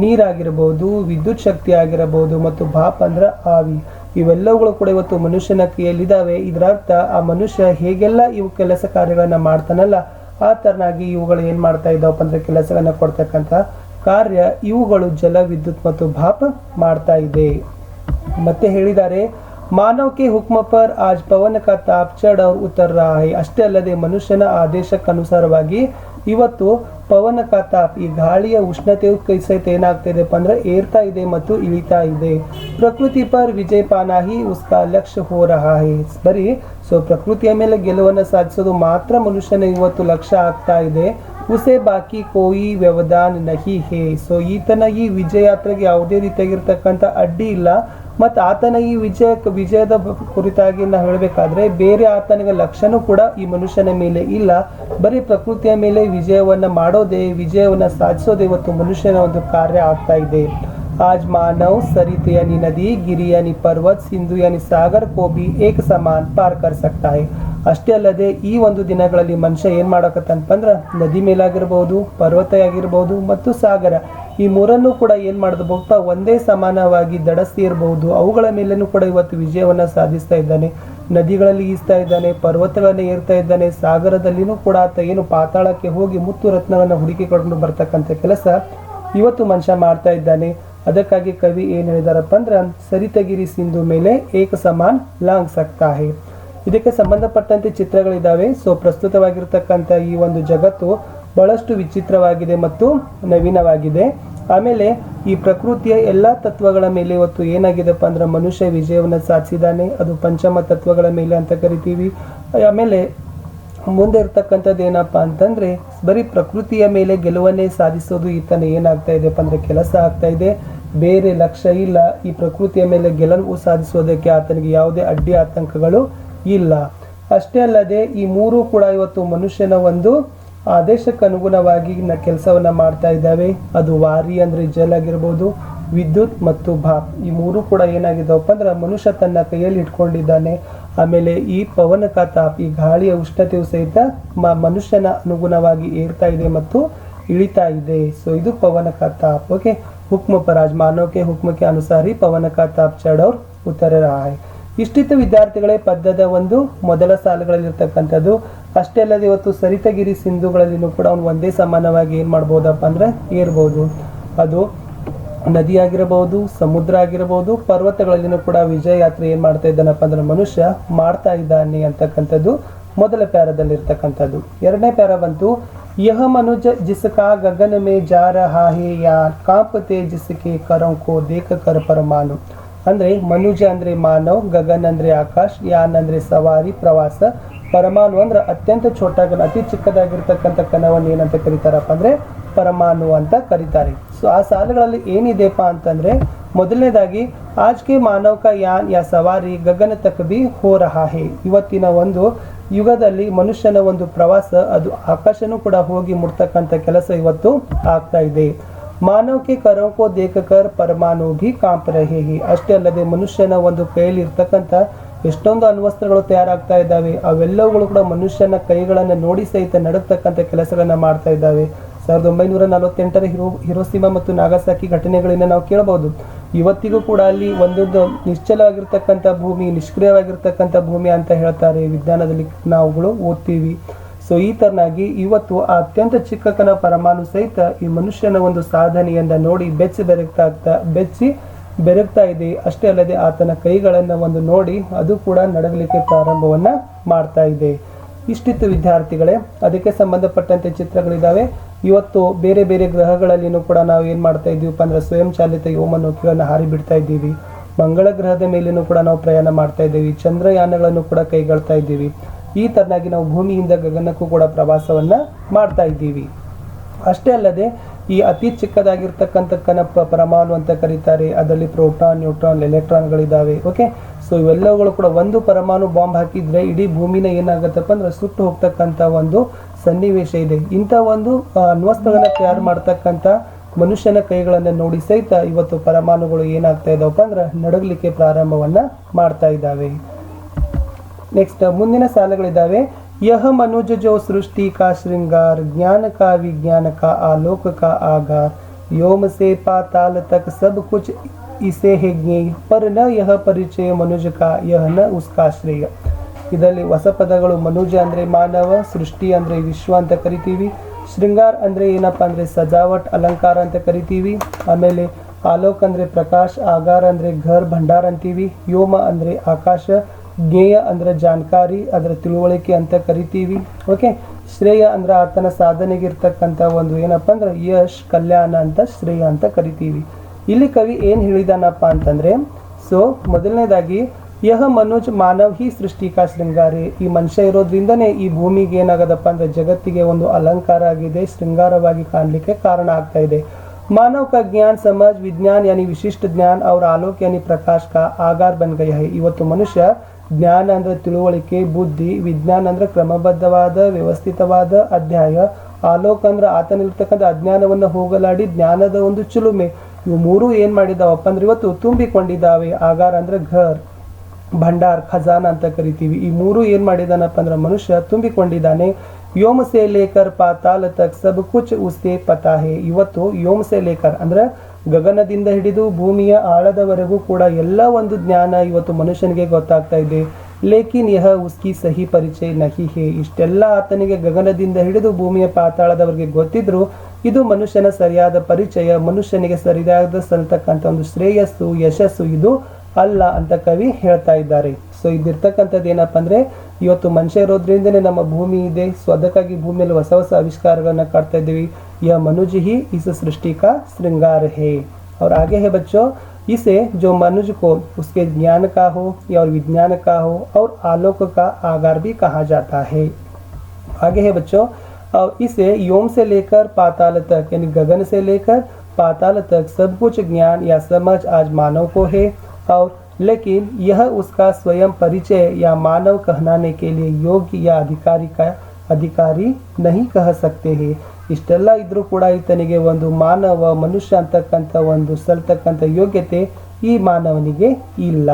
ನೀರಾಗಿರಬಹುದು, ವಿದ್ಯುತ್ ಶಕ್ತಿ ಆಗಿರಬಹುದು ಮತ್ತು ಭಾಪ್ ಅಂದ್ರೆ ಆವಿ, ಇವೆಲ್ಲವುಗಳು ಕೂಡ ಇವತ್ತು ಮನುಷ್ಯನ ಕೈಯಲ್ಲಿದ್ದಾವೆ. ಇದರ ಅರ್ಥ ಆ ಮನುಷ್ಯ ಹೇಗೆಲ್ಲ ಇವು ಕೆಲಸ ಕಾರ್ಯಗಳನ್ನ ಮಾಡ್ತಾನಲ್ಲ ಆ ತರನಾಗಿ ಇವುಗಳು ಏನ್ ಮಾಡ್ತಾ ಇದ್ದಾವಪ್ಪ ಅಂದ್ರೆ ಕೆಲಸಗಳನ್ನ ಕೊಡ್ತಕ್ಕಂಥ ಕಾರ್ಯ ಇವುಗಳು ಜಲ, ವಿದ್ಯುತ್ ಮತ್ತು ಭಾಪ್ ಮಾಡ್ತಾ ಇದೆ. ಮತ್ತೆ ಹೇಳಿದ್ದಾರೆ ಮಾನವ के हुक्म पर आज पवन का ताप चढ़ और उतर रहा है. ಅಷ್ಟೇ ಅಲ್ಲದೆ ಮನುಷ್ಯನ ಆದೇಶಕ್ಕನುಸಾರವಾಗಿ ಇವತ್ತು ಪವನ का ताप, ಈ ಗಾಳಿಯ ಉಷ್ಣತೆಯು ಕೈಸೈತೆ ಏನಾಗ್ತಿದೆಪ್ಪ ಅಂದ್ರೆ ಏರ್ತಾ ಇದೆ ಮತ್ತು ಇಳಿತಾ ಇದೆ. ಪ್ರಕೃತಿ पर विजय पाना ही उसका लक्ष्य हो रहा है. ಬರೀ ಸೊ ಪ್ರಕೃತಿಯ ಮೇಲೆ ಗೆಲುವನ್ನು ಸಾಧಿಸೋದು ಮಾತ್ರ ಮನುಷ್ಯನ ಇವತ್ತು ಲಕ್ಷ್ಯ ಆಗ್ತಾ ಇದೆ. ಉಸೆ ಬಾಕಿ ಕೋಯಿ ವ್ಯವಧಾನ ನಹಿ ಹೇ. ಸೊ ಈತನ ಈ ವಿಜಯ ಯಾತ್ರೆಗೆ ಯಾವುದೇ ರೀತಿಯಾಗಿರ್ತಕ್ಕಂಥ ಅಡ್ಡಿ ಇಲ್ಲ. ಮತ್ತು ಆತನ ಈ ವಿಜಯದ ಕುರಿತಾಗಿ ನಾವು ಹೇಳಬೇಕಾದ್ರೆ ಬೇರೆ ಆತನಿಗೆ ಲಕ್ಷ್ಯನೂ ಕೂಡ ಈ ಮನುಷ್ಯನ ಮೇಲೆ ಇಲ್ಲ. ಬರೀ ಪ್ರಕೃತಿಯ ಮೇಲೆ ವಿಜಯವನ್ನ ಮಾಡೋದೇ, ವಿಜಯವನ್ನ ಸಾಧಿಸೋದೇ ಇವತ್ತು ಮನುಷ್ಯನ ಒಂದು ಕಾರ್ಯ ಆಗ್ತಾ ಇದೆ. आज मानव सरित यानी नदी, गिरी यानी पर्वत, सिंधु यानी सागर को भी एक समान पार कर सकता है. ಅಷ್ಟೇ ಅಲ್ಲದೆ ಈ ಒಂದು ದಿನಗಳಲ್ಲಿ ಮನುಷ್ಯ ಏನ್ ಮಾಡಕತ್ತಂತ ಅಂದ್ರೆ ನದಿ ಮೇಲಾಗಿರ್ಬಹುದು, ಪರ್ವತ ಆಗಿರ್ಬಹುದು ಮತ್ತು ಸಾಗರ, ಈ ಮೂರನ್ನು ಕೂಡ ಏನ್ ಮಾಡಬಹುದು ಒಂದೇ ಸಮಾನವಾಗಿ ದಡಸಿ ಇರಬಹುದು. ಅವುಗಳ ಮೇಲೇನೂ ಕೂಡ ಇವತ್ತು ವಿಜಯವನ್ನ ಸಾಧಿಸ್ತಾ ಇದ್ದಾನೆ. ನದಿಗಳಲ್ಲಿ ಈಸ್ತಾ ಇದ್ದಾನೆ, ಪರ್ವತಗಳನ್ನ ಏರ್ತಾ ಇದ್ದಾನೆ, ಸಾಗರದಲ್ಲಿನೂ ಕೂಡ ಆತ ಏನು ಪಾತಾಳಕ್ಕೆ ಹೋಗಿ ಮುತ್ತು ರತ್ನಗಳನ್ನ ಹುಡುಕಿಕೊಂಡು ಬರ್ತಕ್ಕಂಥ ಕೆಲಸ ಇವತ್ತು ಮನುಷ್ಯ ಮಾಡ್ತಾ ಇದ್ದಾನೆ. ಅದಕ್ಕಾಗಿ ಕವಿ ಏನು ಹೇಳಿದಾರಪ್ಪ ಅಂದ್ರೆ ಸರಿತಗಿರಿ ಸಿಂಧು ಮೇಲೆ ಏಕ ಸಮಾನ್ ಲಾಂಗ್ ಸಕ್ತಾ ಹೇ. ಇದಕ್ಕೆ ಸಂಬಂಧಪಟ್ಟಂತೆ ಚಿತ್ರಗಳಿದ್ದಾವೆ. ಸೊ ಪ್ರಸ್ತುತವಾಗಿರ್ತಕ್ಕಂಥ ಈ ಒಂದು ಜಗತ್ತು ಬಹಳಷ್ಟು ವಿಚಿತ್ರವಾಗಿದೆ ಮತ್ತು ನವೀನವಾಗಿದೆ. ಆಮೇಲೆ ಈ ಪ್ರಕೃತಿಯ ಎಲ್ಲ ತತ್ವಗಳ ಮೇಲೆ ಇವತ್ತು ಏನಾಗಿದೆಪ್ಪ ಅಂದ್ರೆ ಮನುಷ್ಯ ವಿಜಯವನ್ನು ಸಾಧಿಸಿದ್ದಾನೆ. ಅದು ಪಂಚಮ ತತ್ವಗಳ ಮೇಲೆ ಅಂತ ಕರಿತೀವಿ. ಆಮೇಲೆ ಮುಂದೆ ಇರ್ತಕ್ಕಂಥದ್ದು ಏನಪ್ಪಾ ಅಂತಂದ್ರೆ ಬರೀ ಪ್ರಕೃತಿಯ ಮೇಲೆ ಗೆಲುವನ್ನೇ ಸಾಧಿಸೋದು ಈತನ ಏನಾಗ್ತಾ ಇದೆಪ್ಪ ಅಂದ್ರೆ ಕೆಲಸ ಆಗ್ತಾ ಇದೆ. ಬೇರೆ ಲಕ್ಷ್ಯ ಇಲ್ಲ. ಈ ಪ್ರಕೃತಿಯ ಮೇಲೆ ಗೆಲುವು ಸಾಧಿಸೋದಕ್ಕೆ ಆತನಿಗೆ ಯಾವುದೇ ಅಡ್ಡಿ ಆತಂಕಗಳು ಇಲ್ಲ. ಅಷ್ಟೇ ಅಲ್ಲದೆ ಈ ಮೂರು ಕೂಡ ಇವತ್ತು ಮನುಷ್ಯನ ಒಂದು ಆದೇಶಕ್ಕೆ ಅನುಗುಣವಾಗಿ ಕೆಲಸವನ್ನ ಮಾಡ್ತಾ ಇದ್ದಾವೆ. ಅದು ವಾರಿ ಅಂದ್ರೆ ಜಲ ಆಗಿರ್ಬೋದು, ವಿದ್ಯುತ್ ಮತ್ತು ಭಾಪ್, ಈ ಮೂರು ಕೂಡ ಏನಾಗಿದ್ದಾವಪ್ಪ ಅಂದ್ರೆ ಮನುಷ್ಯ ತನ್ನ ಕೈಯಲ್ಲಿ ಇಟ್ಕೊಂಡಿದ್ದಾನೆ. ಆಮೇಲೆ ಈ ಪವನ ಕಾ ತಾಪ್, ಈ ಗಾಳಿಯ ಉಷ್ಣತೆಯು ಸಹಿತ ಮನುಷ್ಯನ ಅನುಗುಣವಾಗಿ ಏರ್ತಾ ಇದೆ ಮತ್ತು ಇಳಿತಾ ಇದೆ. ಸೊ ಇದು ಪವನ ಕಾ ತಾಪ್. ಓಕೆ, ಹುಕ್ಮ ಪರ್ ಆಜ್ ಮಾನವ ಕೆ ಹುಕ್ಮ ಕೆ ಅನುಸಾರ ही ಪವನ ಕಾ ತಾಪ್ ಚढ़ और उतर रहा है. ಇಷ್ಟಿತ್ತು ವಿದ್ಯಾರ್ಥಿಗಳೇ ಪದ್ಯದ ಒಂದು ಮೊದಲ ಸಾಲುಗಳಲ್ಲಿರ್ತಕ್ಕಂಥದ್ದು. ಅಷ್ಟೇ ಅಲ್ಲದೆ ಇವತ್ತು ಸರಿತಗಿರಿ ಸಿಂಧುಗಳಲ್ಲಿನೂ ಕೂಡ ಅವ್ನು ಒಂದೇ ಸಮಾನವಾಗಿ ಏನು ಮಾಡ್ಬೋದಪ್ಪ ಅಂದ್ರೆ ಏರ್ಬೋದು. ಅದು ನದಿ ಆಗಿರಬಹುದು, ಸಮುದ್ರ ಆಗಿರಬಹುದು, ಪರ್ವತಗಳಲ್ಲಿನೂ ಕೂಡ ವಿಜಯ ಯಾತ್ರೆ ಏನ್ ಮಾಡ್ತಾ ಇದ್ದಾನಪ್ಪ ಅಂದ್ರೆ ಮನುಷ್ಯ ಮಾಡ್ತಾ ಇದ್ದಾನೆ ಅಂತಕ್ಕಂಥದ್ದು ಮೊದಲ ಪ್ಯಾರದಲ್ಲಿರ್ತಕ್ಕಂಥದ್ದು. ಎರಡನೇ ಪ್ಯಾರ ಬಂತು, ಯಹ ಮನುಜ ಜಿಸಕಾ ಗಗನ ಮೇ ಜಾ ರಹಾ ಹೇ ಯಾನ್ ಕಾಂಪತೆ ಜಿಸಕೆ ಕರಂ ಕೋ ದೇಖ ಕರ ಪರಮಾನು. ಅಂದ್ರೆ ಮನುಜ ಅಂದ್ರೆ ಮಾನವ್, ಗಗನ್ ಅಂದ್ರೆ ಆಕಾಶ್, ಯಾನ್ ಅಂದ್ರೆ ಸವಾರಿ ಪ್ರವಾಸ, ಪರಮಾಣು ಅಂದ್ರೆ ಅತ್ಯಂತ ಛೋಟಾಗನ ಅತಿ ಚಿಕ್ಕದಾಗಿರ್ತಕ್ಕಂಥ ಕಣವನ್ನು ಏನಂತ ಕರೀತಾರಪ್ಪ ಅಂದ್ರೆ ಪರಮಾಣು ಅಂತ ಕರೀತಾರೆ. ಸೊ ಆ ಸಾಲುಗಳಲ್ಲಿ ಏನಿದೆಪ್ಪ ಅಂತಂದ್ರೆ ಮೊದಲನೇದಾಗಿ ಆಜ್ ಕೆ ಮಾನವ ಕಾ ಯಾನ್ ಯಾ ಸವಾರಿ ಗಗನ ತಕ್ ಬಿ ಹೋ ರಹಾ ಹೇ. ಇವತ್ತಿನ ಒಂದು ಯುಗದಲ್ಲಿ ಮನುಷ್ಯನ ಒಂದು ಪ್ರವಾಸ ಅದು ಆಕಾಶನೂ ಕೂಡ ಹೋಗಿ ಮುಟ್ತಕ್ಕಂಥ ಕೆಲಸ ಇವತ್ತು ಆಗ್ತಾ ಇದೆ. ಮಾನವ ಕೆ ಕರೋ ಕೋ ದೇಖಕರ್ ಪರಮಾಣು ಭಿ ಕಾಂಪ್ ರಹೇ ಹೇ. ಅಷ್ಟೇ ಅಲ್ಲದೆ ಮನುಷ್ಯನ ಒಂದು ಕೈಯಲ್ಲಿ ಇರ್ತಕ್ಕಂಥ ಎಷ್ಟೊಂದು ಅಣ್ವಸ್ತ್ರಗಳು ತಯಾರಾಗ್ತಾ ಇದ್ದಾವೆ, ಅವೆಲ್ಲವುಗಳು ಕೂಡ ಮನುಷ್ಯನ ಕೈಗಳನ್ನು ನೋಡಿ ಸಹಿತ ನಡುತ್ತಕ್ಕಂಥ ಕೆಲಸಗಳನ್ನ ಮಾಡ್ತಾ ಇದ್ದಾವೆ. 1948ರ ಹಿರೋಶಿಮಾ ಮತ್ತು ನಾಗಸಾಕಿ ಘಟನೆಗಳನ್ನ ನಾವು ಕೇಳಬಹುದು. ಇವತ್ತಿಗೂ ಕೂಡ ಅಲ್ಲಿ ಒಂದೊಂದು ನಿಶ್ಚಲವಾಗಿರ್ತಕ್ಕಂಥ ಭೂಮಿ, ನಿಷ್ಕ್ರಿಯವಾಗಿರ್ತಕ್ಕಂಥ ಭೂಮಿ ಅಂತ ಹೇಳ್ತಾರೆ, ವಿಜ್ಞಾನದಲ್ಲಿ ನಾವುಗಳು ಓದ್ತೀವಿ. ಸೊ ಈ ತರನಾಗಿ ಇವತ್ತು ಆ ಅತ್ಯಂತ ಚಿಕ್ಕಕನ ಪರಮಾಣು ಸಹಿತ ಈ ಮನುಷ್ಯನ ಒಂದು ಸಾಧನೆಯನ್ನ ನೋಡಿ ಬೆಚ್ಚಿ ಬೆರಗ್ತಾ ಇದೆ. ಅಷ್ಟೇ ಅಲ್ಲದೆ ಆತನ ಕೈಗಳನ್ನ ಒಂದು ನೋಡಿ ಅದು ಕೂಡ ನಡಗಲಿಕ್ಕೆ ಪ್ರಾರಂಭವನ್ನ ಮಾಡ್ತಾ ಇದೆ. ಇಷ್ಟಿತ್ತು ವಿದ್ಯಾರ್ಥಿಗಳೇ. ಅದಕ್ಕೆ ಸಂಬಂಧಪಟ್ಟಂತೆ ಚಿತ್ರಗಳಿದ್ದಾವೆ. ಇವತ್ತು ಬೇರೆ ಬೇರೆ ಗ್ರಹಗಳಲ್ಲಿನೂ ಕೂಡ ನಾವು ಏನ್ ಮಾಡ್ತಾ ಇದ್ದೀವಪ್ಪ ಅಂದ್ರೆ ಸ್ವಯಂ ಚಾಲಿತ ವ್ಯೋಮನೌಕೆಗಳನ್ನ ಹಾರಿ ಬಿಡ್ತಾ ಇದ್ದೀವಿ. ಮಂಗಳ ಗ್ರಹದ ಮೇಲೇನೂ ಕೂಡ ನಾವು ಪ್ರಯಾಣ ಮಾಡ್ತಾ ಇದ್ದೀವಿ. ಚಂದ್ರಯಾನಗಳನ್ನು ಕೂಡ ಕೈಗೊಳ್ತಾ ಇದ್ದೀವಿ. ಈ ತರನಾಗಿ ನಾವು ಭೂಮಿಯಿಂದ ಗಗನಕ್ಕೂ ಕೂಡ ಪ್ರವಾಸವನ್ನ ಮಾಡ್ತಾ ಇದ್ದೀವಿ. ಅಷ್ಟೇ ಅಲ್ಲದೆ ಈ ಅತಿ ಚಿಕ್ಕದಾಗಿರ್ತಕ್ಕಂಥ ಪರಮಾಣು ಅಂತ ಕರೀತಾರೆ. ಅದರಲ್ಲಿ ಪ್ರೋಟಾನ್, ನ್ಯೂಟ್ರಾನ್, ಎಲೆಕ್ಟ್ರಾನ್ಗಳಿದ್ದಾವೆ. ಓಕೆ, ಸೊ ಇವೆಲ್ಲವುಗಳು ಕೂಡ ಒಂದು ಪರಮಾಣು ಬಾಂಬ್ ಹಾಕಿದ್ರೆ ಇಡೀ ಭೂಮಿನ ಏನಾಗತ್ತಪ್ಪ ಅಂದ್ರೆ ಸುಟ್ಟು ಹೋಗ್ತಕ್ಕಂಥ ಒಂದು ಸನ್ನಿವೇಶ ಇದೆ. ಇಂಥ ಒಂದು ಅಣ್ವಸ್ತ್ರಗಳನ್ನ ತಯಾರು ಮಾಡ್ತಕ್ಕಂಥ ಮನುಷ್ಯನ ಕೈಗಳನ್ನ ನೋಡಿ ಸಹಿತ ಇವತ್ತು ಪರಮಾಣುಗಳು ಏನಾಗ್ತಾ ಇದಾವಪ್ಪ ಅಂದ್ರೆ ನಡಗಲಿಕ್ಕೆ ಪ್ರಾರಂಭವನ್ನ ಮಾಡ್ತಾ ಇದ್ದಾವೆ. ನೆಕ್ಸ್ಟ್ ಮುಂದಿನ ಸಾಲುಗಳಿದ್ದಾವೆ. यह मनुज जो सृष्टि का श्रृंगार, ज्ञान का विज्ञान का आलोक का आगार, व्योम से पाताल तक सब कुछ इसे है ज्ञेय, पर न यह परिचय मनुज का, यह न उसका श्रेय. ಇದರಲ್ಲಿ ಹೊಸ ಪದಗಳು. ಮನುಜ ಅಂದ್ರೆ ಮಾನವ, ಸೃಷ್ಟಿ ಅಂದ್ರೆ ವಿಶ್ವ ಅಂತ ಕರಿತೀವಿ, ಶೃಂಗಾರ ಅಂದ್ರೆ ಏನಪ್ಪಾ ಅಂದ್ರೆ ಸಜಾವಟ್, ಅಲಂಕಾರ ಅಂತ ಕರಿತೀವಿ. ಆಮೇಲೆ ಆಲೋಕ್ ಅಂದ್ರೆ ಪ್ರಕಾಶ್, ಆಗಾರ ಅಂದ್ರೆ ಘರ್, ಭಂಡಾರ ಅಂತೀವಿ. ವ್ಯೋಮ ಅಂದ್ರೆ ಆಕಾಶ, ಜ್ಞೇಯ ಅಂದ್ರೆ ಜಾಣಕಾರಿ, ಅದರ ತಿಳುವಳಿಕೆ ಅಂತ ಕರಿತೀವಿ. ಓಕೆ, ಶ್ರೇಯ ಅಂದ್ರೆ ಆತನ ಸಾಧನೆಗೆ ಇರ್ತಕ್ಕಂಥ ಒಂದು ಏನಪ್ಪ ಅಂದ್ರೆ ಯಶ್, ಕಲ್ಯಾಣ ಅಂತ ಶ್ರೇಯ ಅಂತ ಕರಿತೀವಿ. ಇಲ್ಲಿ ಕವಿ ಏನ್ ಹೇಳಿದಾನಪ್ಪ ಅಂತಂದ್ರೆ, ಸೊ ಮೊದಲನೇದಾಗಿ ಯಹ ಮನುಜ್ ಮಾನವ್ ಹಿ ಸೃಷ್ಟಿ ಕಾ ಶೃಂಗಾರಿ. ಈ ಮನುಷ್ಯ ಇರೋದ್ರಿಂದನೇ ಈ ಭೂಮಿಗೆ ಏನಾಗದಪ್ಪ ಅಂದ್ರೆ ಜಗತ್ತಿಗೆ ಒಂದು ಅಲಂಕಾರ ಆಗಿದೆ, ಶೃಂಗಾರವಾಗಿ ಕಾಣಲಿಕ್ಕೆ ಕಾರಣ ಆಗ್ತಾ ಇದೆ. मानव का ज्ञान समझ विज्ञान यानी विशिष्ट ज्ञान और आलोक यानी प्रकाश का आगार बन गया है. ಇವತ್ತು ಮನುಷ್ಯ ಜ್ಞಾನ ಅಂದ್ರೆ ತಿಳುವಳಿಕೆ, ಬುದ್ಧಿ, ವಿಜ್ಞಾನ ಅಂದ್ರೆ ಕ್ರಮಬದ್ಧವಾದ ವ್ಯವಸ್ಥಿತವಾದ ಅಧ್ಯಾಯ, ಆಲೋಕ ಅಂದ್ರೆ ಆತನಿರ್ತಕ್ಕಂಥ ಅಜ್ಞಾನವನ್ನು ಹೋಗಲಾಡಿ ಜ್ಞಾನದ ಒಂದು ಚಿಲುಮೆ, ಇವು ಮೂರು ಏನ್ ಮಾಡಿದಾವಪ್ಪ ಅಂದ್ರೆ ಇವತ್ತು ತುಂಬಿಕೊಂಡಿದ್ದಾವೆ. ಆಗಾರ ಅಂದ್ರೆ ಘರ್, ಭಂಡಾರ್, ಖಜಾನ ಅಂತ ಕರಿತೀವಿ. ಈ ಮೂರು ಏನ್ ಮಾಡಿದಾನಪ್ಪ ಅಂದ್ರೆ ಮನುಷ್ಯ ತುಂಬಿಕೊಂಡಿದ್ದಾನೆ. ವ್ಯೋಮ ಸೆ ಲೇಕರ್ ಪಾತಾಳ ತಕ್ ಸಬ್ ಕುಚ್ ಉಸ್ಸೆ ಪತಾ ಹೇ. ಇವತ್ತು ವ್ಯೋಮ ಸೆ ಲೇಕರ್ ಅಂದ್ರೆ ಗಗನದಿಂದ ಹಿಡಿದು ಭೂಮಿಯ ಆಳದವರೆಗೂ ಕೂಡ ಎಲ್ಲ ಒಂದು ಜ್ಞಾನ ಇವತ್ತು ಮನುಷ್ಯನಿಗೆ ಗೊತ್ತಾಗ್ತಾ ಇದೆ. ಲೇಕಿನ್ ಯಹ ಉಸ್ಕಿ ಸಹಿ ಪರಿಚಯ ನಹಿ ಹೇ. ಇಷ್ಟೆಲ್ಲ ಆತನಿಗೆ ಗಗನದಿಂದ ಹಿಡಿದು ಭೂಮಿಯ ಪಾತಾಳದವರೆಗೆ ಗೊತ್ತಿದ್ರು ಇದು ಮನುಷ್ಯನ ಸರಿಯಾದ ಪರಿಚಯ, ಮನುಷ್ಯನಿಗೆ ಸರಿಯಾದ ಸಲ್ತಕ್ಕಂಥ ಒಂದು ಶ್ರೇಯಸ್ಸು, ಯಶಸ್ಸು ಇದು ಅಲ್ಲ ಅಂತ ಕವಿ ಹೇಳ್ತಾ ಇದ್ದಾರೆ. ಸೊ ಇದಿರ್ತಕ್ಕಂಥದ್ದು ಏನಪ್ಪ ಅಂದ್ರೆ ಇವತ್ತು ಮನುಷ್ಯ ಇರೋದ್ರಿಂದನೇ ನಮ್ಮ ಭೂಮಿ ಇದೆ. ಸೊ ಅದಕ್ಕಾಗಿ ಭೂಮಿಯಲ್ಲಿ ಹೊಸ ಹೊಸ ಆವಿಷ್ಕಾರಗಳನ್ನ ಕಾಡ್ತಾ ಇದ್ದೀವಿ. यह मनुज ही इस सृष्टि का श्रृंगार है. और आगे है बच्चों, इसे जो मनुज को उसके ज्ञान का हो या विज्ञान का हो और आलोक का आगार भी कहा जाता है. आगे है बच्चों, और इसे योम से लेकर पाताल तक यानी गगन से लेकर पाताल तक सब कुछ ज्ञान या समझ आज मानव को है, और लेकिन यह उसका स्वयं परिचय या मानव कहलाने के लिए योग्य या अधिकारी नहीं कह सकते हैं. ಇಷ್ಟೆಲ್ಲ ಇದ್ರೂ ಕೂಡ ಈತನಿಗೆ ಒಂದು ಮಾನವ, ಮನುಷ್ಯ ಅಂತಕ್ಕಂಥ ಒಂದು ಸಲ್ತಕ್ಕಂಥ ಯೋಗ್ಯತೆ ಈ ಮಾನವನಿಗೆ ಇಲ್ಲ.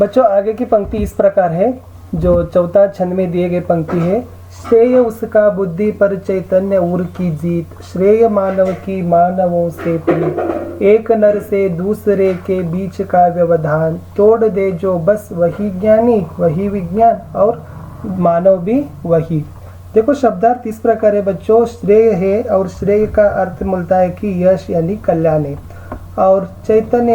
बच्चों आगे की पंक्ति इस प्रकार है, जो चौथा छंद में दिए गए पंक्ति है। श्रेय उसका बुद्धि पर चैतन्य उर की जीत, श्रेय मानव की मानवों से प्रीत, एक नर से दूसरे के बीच का व्यवधान, तोड़ दे जो बस वही ज्ञानी वही विज्ञान और मानव भी वही। देखो शब्दार्थ इस प्रकार है बच्चों, श्रेय है और श्रेय का अर्थ मिलता है कि यश यानी कल्याण है, और चैतन्य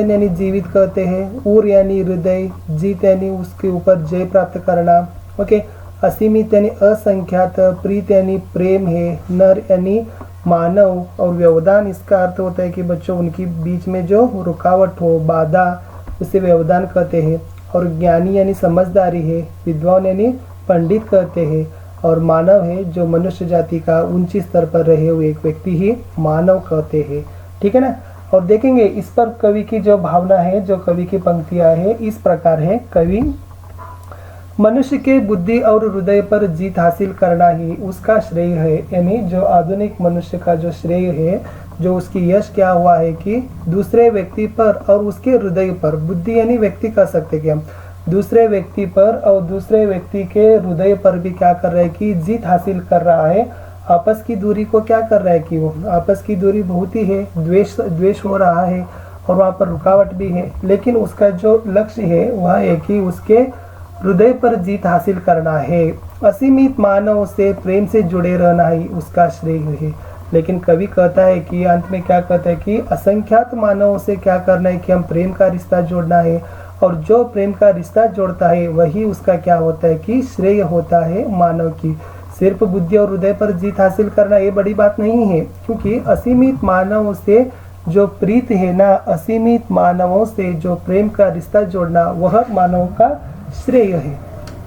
यानी जीवित कहते हैं, उर यानी हृदय, जीत यानी उसके ऊपर जय प्राप्त करना, ओके। असीमित यानी असंख्यात, प्रीत यानी प्रेम है, नर यानी मानव, और व्यवधान इसका अर्थ होता है कि बच्चों उनकी बीच में जो रुकावट हो, बाधा, उसे व्यवधान कहते हैं। और ज्ञानी यानी समझदारी है, विद्वान यानी पंडित कहते हैं, और मानव है जो मनुष्य जाति का ऊंची स्तर पर रहे हुए एक व्यक्ति ही मानव कहते हैं, ठीक है ना। और देखेंगे इस पर कवि की जो भावना है, जो कवि की पंक्तियां है इस प्रकार है। कवि मनुष्य के बुद्धि और हृदय पर जीत हासिल करना ही उसका श्रेय है, यानी जो आधुनिक मनुष्य का जो श्रेय है, जो उसकी यश क्या हुआ है कि दूसरे व्यक्ति पर और उसके हृदय पर, बुद्धि यानी व्यक्ति कह सकते कि हम दूसरे व्यक्ति पर और दूसरे व्यक्ति के हृदय पर भी क्या कर रहा है कि जीत हासिल कर रहा है। आपस की दूरी को क्या कर रहा है कि वो आपस की दूरी बहुत ही है, द्वेष हो रहा है और वहाँ पर रुकावट भी है, लेकिन उसका जो लक्ष्य है वह है कि उसके हृदय पर जीत हासिल करना है। असीमित मानव से प्रेम से जुड़े रहना ही उसका श्रेय है। लेकिन कवि कहता है कि अंत में क्या कहता है कि असंख्यात मानवों से क्या करना है कि हम प्रेम का रिश्ता जोड़ना है, और जो प्रेम का रिश्ता जोड़ता है वही उसका क्या होता है कि श्रेय होता है मानव की। सिर्फ बुद्धि और हृदय पर जीत हासिल करना ये बड़ी बात नहीं है, क्योंकि असीमित मानवों से जो प्रीत है ना, असीमित मानवों से जो प्रेम का रिश्ता जोड़ना वह मानव का श्रेय है।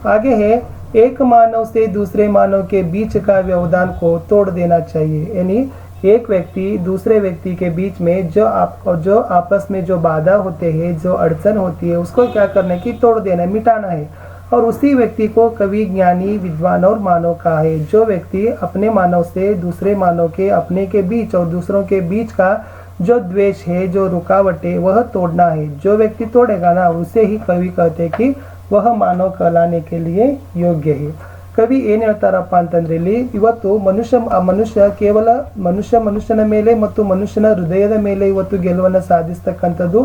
आगे है, एक मानव से दूसरे मानव के बीच का व्यवधान को तोड़ देना चाहिए, यानी एक व्यक्ति दूसरे व्यक्ति के बीच में जो आपस में जो बाधा होते हैं, जो अड़चन होती है, उसको क्या करना है कि तोड़ देना, मिटाना है। और उसी व्यक्ति को कवि ज्ञानी विद्वान और मानव कहा है। जो व्यक्ति अपने मानव से दूसरे मानव के, अपने के बीच और दूसरों के बीच का जो द्वेष है, जो रुकावट है, वह तोड़ना है। जो व्यक्ति तोड़ेगा ना, उसे ही कवि कहते हैं कि वह मानव कहलाने के लिए योग्य है। कवि ಏನು ಹೇಳ್ತಾರಪ್ಪ ಅಂತಂದ್ರೆ ಇಲ್ಲಿ ಇವತ್ತು ಮನುಷ್ಯ ಕೇವಲ ಮನುಷ್ಯನ ಮೇಲೆ ಮತ್ತು ಮನುಷ್ಯನ ಹೃದಯದ ಮೇಲೆ ಇವತ್ತು ಗೆಲುವನ್ನು ಸಾಧಿಸತಕ್ಕಂಥದ್ದು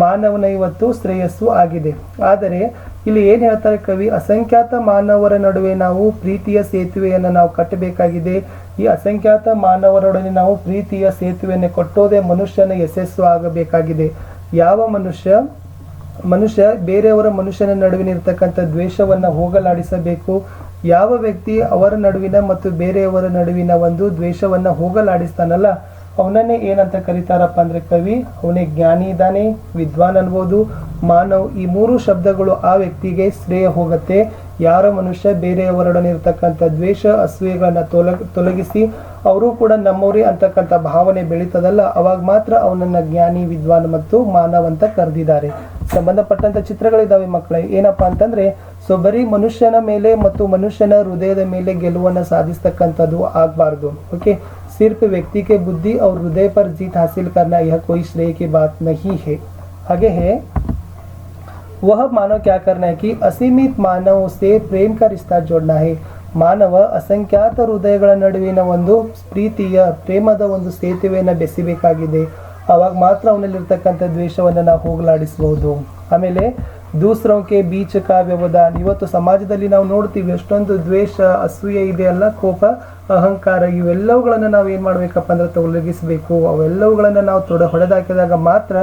ಮಾನವನ ಇವತ್ತು ಶ್ರೇಯಸ್ಸು ಆಗಿದೆ. ಆದರೆ ಇಲ್ಲಿ ಏನು ಹೇಳ್ತಾರೆ ಕವಿ, ಅಸಂಖ್ಯಾತ ಮಾನವರ ನಡುವೆ ನಾವು ಪ್ರೀತಿಯ ಸೇತುವೆಯನ್ನು ನಾವು ಕಟ್ಟಬೇಕಾಗಿದೆ. ಈ ಅಸಂಖ್ಯಾತ ಮಾನವರೊಡನೆ ನಾವು ಪ್ರೀತಿಯ ಸೇತುವೆಯನ್ನು ಕಟ್ಟೋದೇ ಮನುಷ್ಯನ ಯಶಸ್ಸು ಆಗಬೇಕಾಗಿದೆ. ಯಾವ ಮನುಷ್ಯ ಬೇರೆಯವರ ಮನುಷ್ಯನ ನಡುವಿನ ಇರತಕ್ಕಂಥ ದ್ವೇಷವನ್ನು ಹೋಗಲಾಡಿಸಬೇಕು. ಯಾವ ವ್ಯಕ್ತಿ ಅವರ ನಡುವಿನ ಮತ್ತು ಬೇರೆಯವರ ನಡುವಿನ ಒಂದು ದ್ವೇಷವನ್ನು ಹೋಗಲಾಡಿಸ್ತಾನಲ್ಲ, ಅವನನ್ನೇ ಏನಂತ ಕರೀತಾರಪ್ಪ ಅಂದ್ರೆ ಕವಿ, ಅವನೇ ಜ್ಞಾನಿ ಇದ್ದಾನೆ, ವಿದ್ವಾನ್ ಅನ್ಬೋದು, ಮಾನವ್. ಈ ಮೂರು ಶಬ್ದಗಳು ಆ ವ್ಯಕ್ತಿಗೆ ಶ್ರೇಯ ಹೋಗುತ್ತೆ. ಯಾರ ಮನುಷ್ಯ ಬೇರೆಯವರೊಡನೆ ಇರತಕ್ಕಂಥ ದ್ವೇಷ ಅಸೂಯೆಗಳನ್ನ ತೊಲಗಿಸಿ ಅವರು ಕೂಡ ನಮ್ಮವರೇ ಅಂತಕ್ಕಂಥ ಭಾವನೆ ಬೆಳೀತದಲ್ಲ, ಅವಾಗ ಮಾತ್ರ ಅವನನ್ನ ಜ್ಞಾನಿ, ವಿದ್ವಾನ್ ಮತ್ತು ಮಾನವ್ ಅಂತ ಕರೆದಿದ್ದಾರೆ. ಸಂಬಂಧಪಟ್ಟಂತ ಚಿತ್ರಗಳಿದಾವೆ ಮಕ್ಕಳೇ. ಏನಪ್ಪಾ ಅಂತಂದ್ರೆ ಬರೀ ಮನುಷ್ಯನ ಮೇಲೆ ಮತ್ತು ಮನುಷ್ಯನ ಹೃದಯದ ಮೇಲೆ ಗೆಲುವನ್ನು ಸಾಧಿಸತಕ್ಕಂಥದ್ದು ಆಗಬಾರ್ದು. ओके, सिर्फ व्यक्ति के बुद्धि और हृदय पर जीत हासिल करना यह कोई श्रेय की बात नहीं है. आगे है, वह मानव क्या करना है कि असीमित मानव से प्रेम का रिश्ता जोड़ना है. ಮಾನವ ಅಸಂಖ್ಯಾತ ಹೃದಯಗಳ ನಡುವಿನ ಒಂದು ಪ್ರೀತಿಯ ಪ್ರೇಮದ ಒಂದು ಸೇತುವೆಯನ್ನು ಬೆಸೆಯಬೇಕಾಗಿದೆ. ಅವಾಗ ಮಾತ್ರ ಅವನಲ್ಲಿರ್ತಕ್ಕಂಥ ದ್ವೇಷವನ್ನು ನಾವು ಹೋಗಲಾಡಿಸಬಹುದು. ಆಮೇಲೆ दूसरों के बीच का व्यवधान. ಇವತ್ತು ಸಮಾಜದಲ್ಲಿ ನಾವು ನೋಡ್ತೀವಿ ಎಷ್ಟೊಂದು ದ್ವೇಷ, ಅಸೂಯೆ ಇದೆಯಲ್ಲ, ಕೋಪ, ಅಹಂಕಾರ, ಇವೆಲ್ಲವುಗಳನ್ನು ನಾವು ಏನು ಮಾಡಬೇಕಪ್ಪ ಅಂದ್ರೆ ತೊಲಗಿಸಬೇಕು. ಅವೆಲ್ಲವುಗಳನ್ನು ನಾವು ಹೊಡೆದಾಕಿದಾಗ ಮಾತ್ರ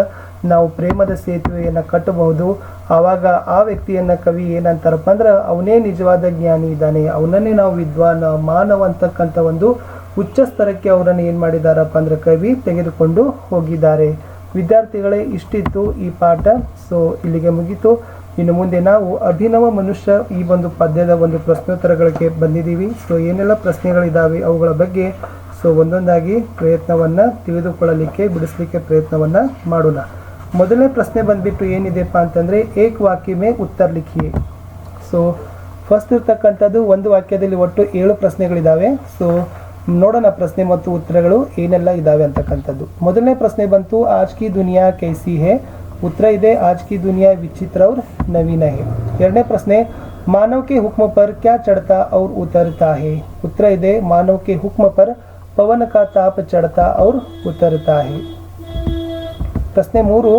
ನಾವು ಪ್ರೇಮದ ಸೇತುವೆಯನ್ನು ಕಟ್ಟಬಹುದು. ಆವಾಗ ಆ ವ್ಯಕ್ತಿಯನ್ನು ಕವಿ ಏನಂತಾರಪ್ಪ ಅಂದ್ರೆ ಅವನೇ ನಿಜವಾದ ಜ್ಞಾನಿ ಇದ್ದಾನೆ, ಅವನನ್ನೇ ನಾವು ವಿದ್ವಾನ್, ಮಾನವ ಅಂತಕ್ಕಂಥ ಒಂದು ಉಚ್ಚ ಸ್ತರಕ್ಕೆ ಅವರನ್ನು ಏನು ಮಾಡಿದಾರಪ್ಪ ಅಂದ್ರೆ ಕವಿ ತೆಗೆದುಕೊಂಡು ಹೋಗಿದ್ದಾರೆ. ವಿದ್ಯಾರ್ಥಿಗಳೇ, ಇಷ್ಟಿತ್ತು ಈ ಪಾಠ. ಇಲ್ಲಿಗೆ ಮುಗೀತು. ಇನ್ನು ಮುಂದೆ ನಾವು ಅಭಿನವ ಮನುಷ್ಯ ಈ ಒಂದು ಪದ್ಯದ ಒಂದು ಪ್ರಶ್ನೋತ್ತರಗಳಿಗೆ ಬಂದಿದ್ದೀವಿ. ಏನೆಲ್ಲ ಪ್ರಶ್ನೆಗಳಿದ್ದಾವೆ ಅವುಗಳ ಬಗ್ಗೆ ಒಂದೊಂದಾಗಿ ಪ್ರಯತ್ನವನ್ನು ತಿಳಿದುಕೊಳ್ಳಲಿಕ್ಕೆ, ಬಿಡಿಸಲಿಕ್ಕೆ ಪ್ರಯತ್ನವನ್ನು ಮಾಡೋಣ. ಮೊದಲನೇ ಪ್ರಶ್ನೆ ಬಂದ್ಬಿಟ್ಟು ಏನಿದೆಪ್ಪ ಅಂತಂದರೆ, ಏಕ್ ವಾಕ್ಯ ಮೇ ಉತ್ತರ ಲಿಖಿಯೇ. ಫಸ್ಟ್ ಇರ್ತಕ್ಕಂಥದ್ದು ಒಂದು ವಾಕ್ಯದಲ್ಲಿ ಒಟ್ಟು 7 ಪ್ರಶ್ನೆಗಳಿದ್ದಾವೆ. ನೋಡೋಣ ಪ್ರಶ್ನೆ ಮತ್ತು ಉತ್ತರಗಳು ಏನೆಲ್ಲ ಇದಾವೆ ಅಂತಕ್ಕಂಥದ್ದು. ಮೊದಲನೇ ಪ್ರಶ್ನೆ ಬಂತು, ಆಜ್ ಕಿ ದುನಿಯಾ ಕೈಸಿ ಹೈ. उत्तर ಇದೆ आज की दुनिया विचित्र और नवीन है। ಎರಡನೇ ಪ್ರಶ್ನೆ मानव के हुक्म पर क्या चढ़ता और उतरता है। उत्तर ಇದೆ मानव के हुक्म पर पवन का ताप चढ़ता और उतरता है। प्रश्न 3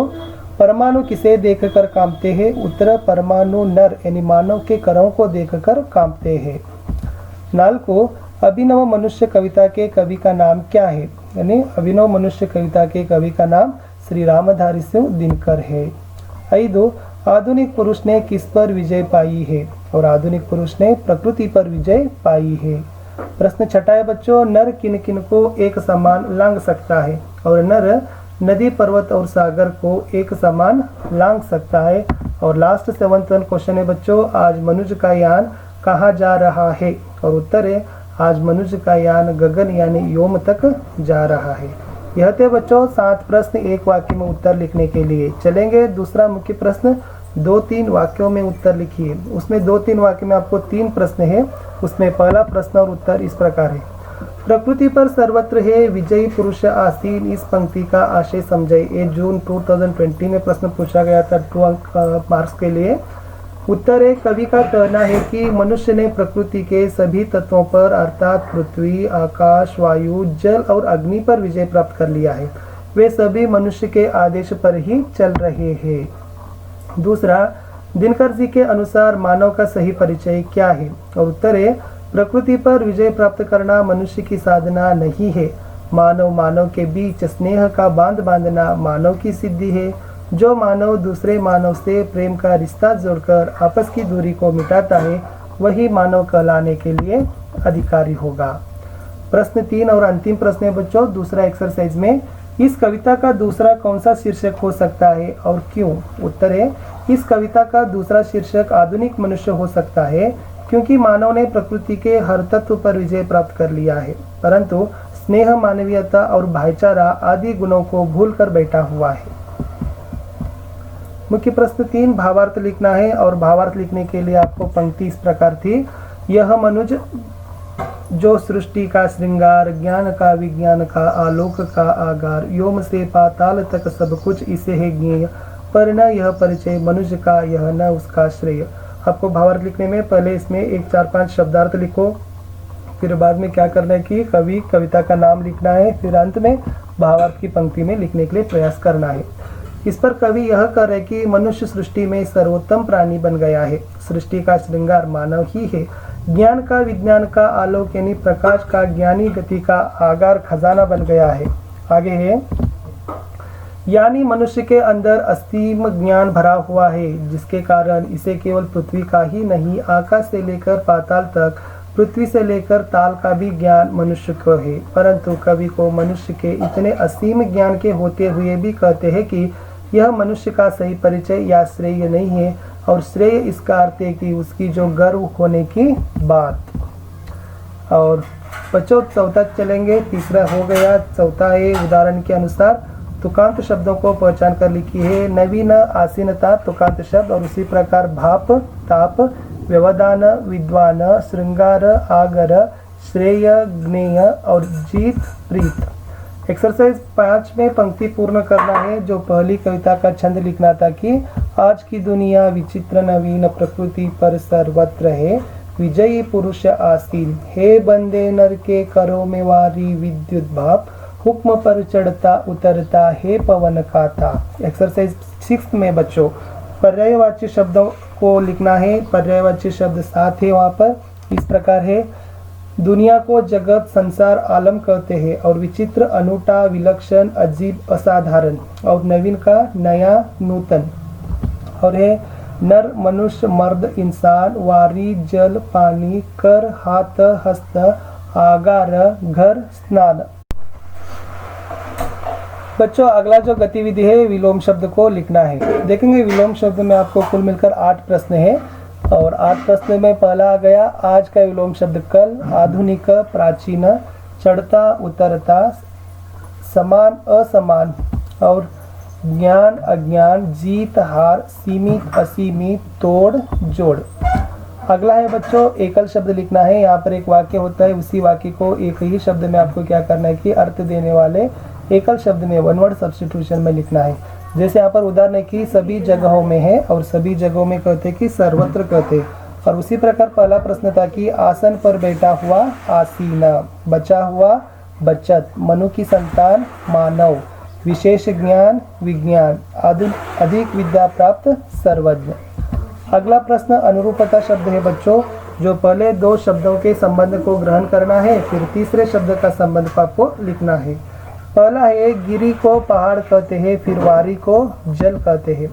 परमाणु किसे देखकर कांपते हैं। उत्तर परमाणु नर यानी मानव के करों को देखकर कांपते हैं। 4 अभिनव मनुष्य कविता के कवि का नाम क्या है। यानी अभिनव मनुष्य कविता के कवि का नाम श्री रामधारी सिंह दिनकर है। 5 आधुनिक पुरुष ने किस पर विजय पाई है। और आधुनिक पुरुष ने प्रकृति पर विजय पाई है। प्रश्न 6 है बच्चों नर किन किन को एक समान लांग सकता है। और नर नदी पर्वत और सागर को एक समान लांग सकता है। और लास्ट 7th क्वेश्चन है बच्चों आज मनुष्य का यान कहाँ जा रहा है। और उत्तर है आज मनुष्य का यान गगन यानी व्योम तक जा रहा है। यह थे बच्चों 7 प्रश्न एक वाक्य में उत्तर लिखने के लिए। चलेंगे दूसरा मुख्य प्रश्न 2-3 वाक्यों में उत्तर लिखिए। उसमें 2-3 वाक्य में आपको 3 प्रश्न है। उसमें पहला प्रश्न और उत्तर इस प्रकार है। प्रकृति पर सर्वत्र है विजयी पुरुष आसीन इस पंक्ति का आशय समझाइए। ये जून 2020 में प्रश्न पूछा गया था 2 मार्क्स के लिए। उत्तर है कवि का कहना है कि मनुष्य ने प्रकृति के सभी तत्वों पर अर्थात पृथ्वी आकाश वायु जल और अग्नि पर विजय प्राप्त कर लिया है। वे सभी मनुष्य के आदेश पर ही चल रहे हैं। दूसरा दिनकर जी के अनुसार मानव का सही परिचय क्या है। और उत्तर है प्रकृति पर विजय प्राप्त करना मनुष्य की साधना नहीं है। मानव के बीच स्नेह का बांध बांधना मानव की सिद्धि है। जो मानव दूसरे मानव से प्रेम का रिश्ता जोड़कर आपस की दूरी को मिटाता है वही मानव कहलाने के लिए अधिकारी होगा। प्रश्न 3 और अंतिम प्रश्न है बच्चों दूसरा एक्सरसाइज में इस कविता का दूसरा कौन सा शीर्षक हो सकता है और क्यों। उत्तर है इस कविता का दूसरा शीर्षक आधुनिक मनुष्य हो सकता है क्योंकि मानव ने प्रकृति के हर तत्व पर विजय प्राप्त कर लिया है परंतु स्नेह मानवीयता और भाईचारा आदि गुणों को भूल कर बैठा हुआ है। मुख्य प्रश्न 3 भावार्थ लिखना है। और भावार्थ लिखने के लिए आपको पंक्ति इस प्रकार थी। यह मनुज जो सृष्टि का श्रृंगार ज्ञान का विज्ञान का आलोक का आगार व्योम से पाताल तक सब कुछ इसे है ज्ञेय पर न यह परिचय मनुष्य का यह न उसका श्रेय। आपको भावार्थ लिखने में पहले इसमें 1 4 5 शब्दार्थ लिखो। फिर बाद में क्या करना है कि कवि कविता का नाम लिखना है। फिर अंत में भावार्थ की पंक्ति में लिखने के लिए प्रयास करना है। इस पर कवि यह कर रहे कि मनुष्य सृष्टि में सर्वोत्तम प्राणी बन गया है। सृष्टि का श्रृंगार मानव ही है। ज्ञान का विज्ञान का आलोक यानी प्रकाश का ज्ञानी गति का आगार खजाना बन गया है। आगे है यानी मनुष्य के अंदर असीम ज्ञान भरा हुआ है जिसके कारण इसे केवल पृथ्वी का ही नहीं आकाश से लेकर पाताल तक पृथ्वी से लेकर ताल का भी ज्ञान मनुष्य को है। परंतु कवि को मनुष्य के इतने असीम ज्ञान के होते हुए भी कहते हैं कि यह मनुष्य का सही परिचय या श्रेय नहीं है और श्रेय इसका अर्थ है कि उसकी जो गर्व होने की बात। और बच्चों चौथा चलेंगे। तीसरा हो गया। चौथा है उदाहरण के अनुसार तुकांत शब्दों को पहचान कर लिखी है। नवीन आसीनता तुकांत शब्द और उसी प्रकार भाप ताप व्यवधान विद्वान श्रृंगार आगर श्रेय ज्ञेय और जीत प्रीत। एक्सरसाइज 5 में पंक्ति पूर्ण करना है। जो पहली कविता का छंद लिखना था कि आज की दुनिया विचित्र नवीन प्रकृति पर सर्वत्र है विजयी पुरुष आसीन हे बंदे नर के करो में वारी विद्युत भाप हुक्म पर चढ़ता उतरता है पवन का था। एक्सरसाइज 6 में बच्चों पर्यायवाची शब्दों को लिखना है। पर्यायवाची शब्द 7 है वहाँ पर। इस प्रकार है दुनिया को जगत संसार आलम कहते हैं और विचित्र अनूठा विलक्षण अजीब असाधारण और नवीन का नया नूतन। और है नर मनुष्य मर्द इंसान वारी जल पानी कर हाथ हस्त आगार घर स्नान। बच्चों अगला जो गतिविधि है विलोम शब्द को लिखना है। देखेंगे विलोम शब्द में आपको कुल मिलकर 8 प्रश्न है और 8 प्रश्न में पहला आ गया आज का विलोम शब्द कल आधुनिक प्राचीन चढ़ता उतरता समान असमान और ज्ञान अज्ञान जीत हार सीमित असीमित तोड़ जोड़। अगला है बच्चों एकल शब्द लिखना है। यहाँ पर एक वाक्य होता है उसी वाक्य को एक ही शब्द में आपको क्या करना है कि अर्थ देने वाले एकल शब्द में वन वर्ड सब्स्टिट्यूशन में लिखना है। जैसे यहाँ पर उदाहरण है कि सभी जगहों में है और सभी जगहों में कहते कि सर्वत्र कहते। और उसी प्रकार पहला प्रश्न था कि आसन पर बैठा हुआ आसीना, बचा हुआ बचत, मनु की संतान मानव, विशेष ज्ञान विज्ञान, अधिक विद्या प्राप्त सर्वज्ञ। अगला प्रश्न अनुरूपता शब्द है बच्चों, जो पहले दो शब्दों के संबंध को ग्रहण करना है, फिर तीसरे शब्द का संबंध को आपको लिखना है। पहला है गिरी को पहाड़ कहते हैं, फिर वारी को जल कहते हैं।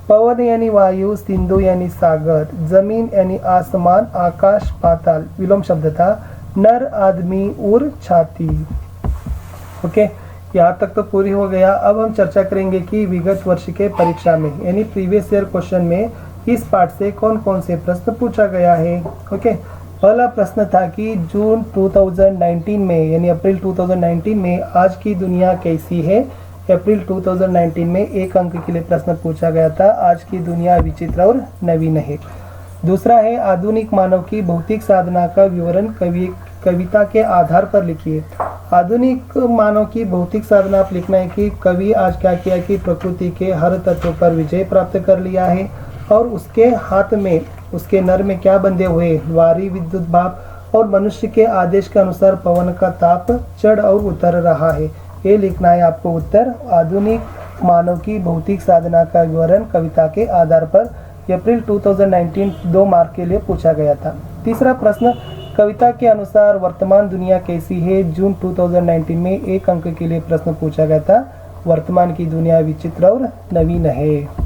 पवन यानी वायु, सिंधु यानी सागर, जमीन यानी आसमान, आकाश पाताल विलोम शब्द था, नर आदमी उर छाती। ओके, यहाँ तक तो पूरी हो गया। अब हम चर्चा करेंगे कि विगत वर्ष के परीक्षा में यानी प्रीवियस ईयर क्वेश्चन में इस पाठ से कौन कौन से प्रश्न पूछा गया है। ओके, पहला प्रश्न था कि जून 2019 में यानी अप्रैल 2019 में आज की दुनिया कैसी है। अप्रैल 2019 में एक अंक के लिए प्रश्न पूछा गया था, आज की दुनिया विचित्र और नवीन है। दूसरा है आधुनिक मानव की भौतिक साधना का विवरण कविता के आधार पर लिखिए। आधुनिक मानव की भौतिक साधना आप लिखना है कि कवि आज क्या किया कि प्रकृति के हर तत्व पर विजय प्राप्त कर लिया है और उसके हाथ में उसके नर में क्या बंधे हुए, वारी विद्युत भाप, और मनुष्य के आदेश के अनुसार पवन का ताप चढ़ और उतर रहा है। ये लिखना है आपको उत्तर। आधुनिक मानव की भौतिक साधना का विवरण कविता के आधार पर अप्रैल 2019 2 मार्क के लिए पूछा गया था। तीसरा प्रश्न कविता के अनुसार वर्तमान दुनिया कैसी है। जून 2019 में एक अंक के लिए प्रश्न पूछा गया था, वर्तमान की दुनिया विचित्र और नवीन है।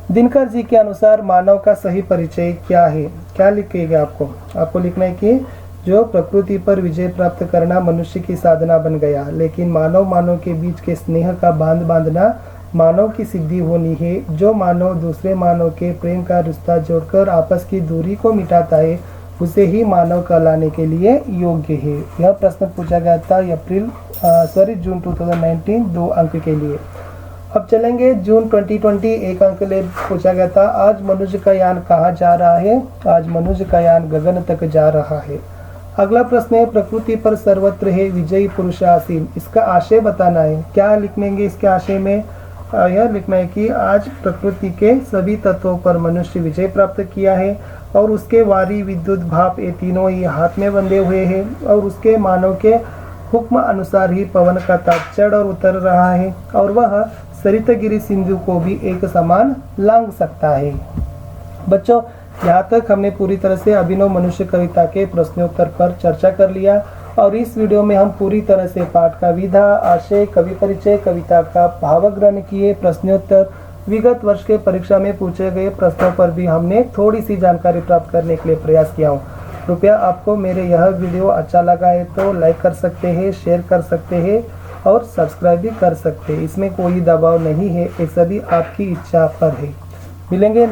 दिनकर जी के अनुसार मानव का सही परिचय क्या है। क्या लिखेगा आपको लिखना है कि जो प्रकृति पर विजय प्राप्त करना मनुष्य की साधना बन गया, लेकिन मानव के बीच के स्नेह का बांध बांधना मानव की सिद्धि होनी है। जो मानव दूसरे मानव के प्रेम का रिश्ता जोड़कर आपस की दूरी को मिटाता है, उसे ही मानव कहलाने के लिए योग्य है। यह प्रश्न पूछा गया था जून 2019 2 अंक के लिए। अब चलेंगे जून 2020 एक अंक ले पूछा गया था, आज मनुष्य का यान कहाँ जा रहा है। आज मनुष्य का यान गगन तक जा रहा है। अगला प्रश्न है प्रकृति पर सर्वत्र है विजयी पुरुष आसीन, इसका आशय बताना है। क्या लिखेंगे इसके आशय में, यह लिखना है कि आज प्रकृति के सभी तत्वों पर मनुष्य विजय प्राप्त किया है और उसके वारी विद्युत भाप ये तीनों ही हाथ में बंधे हुए हैं और उसके मानव के हुक्म अनुसार ही पवन का ताप चढ़ और उतर रहा है और वह सरितगिरी सिंधु को भी एक समान लांघ सकता है। बच्चों, यहाँ तक हमने पूरी तरह से अभिनव मनुष्य कविता के प्रश्नोत्तर पर चर्चा कर लिया और इस वीडियो में हम पूरी तरह से पाठ का विधा, आशय, कवि परिचय, कविता का भावग्रहण किए, प्रश्नोत्तर, विगत वर्ष के परीक्षा में पूछे गए प्रश्नों पर भी हमने थोड़ी सी जानकारी प्राप्त करने के लिए प्रयास किया हूँ। कृपया आपको मेरे यह वीडियो अच्छा लगा है तो लाइक कर सकते हैं, शेयर कर सकते हैं और सब्सक्राइब भी कर सकते हैं। इसमें कोई दबाव नहीं है, ये सभी आपकी इच्छा पर है। मिलेंगे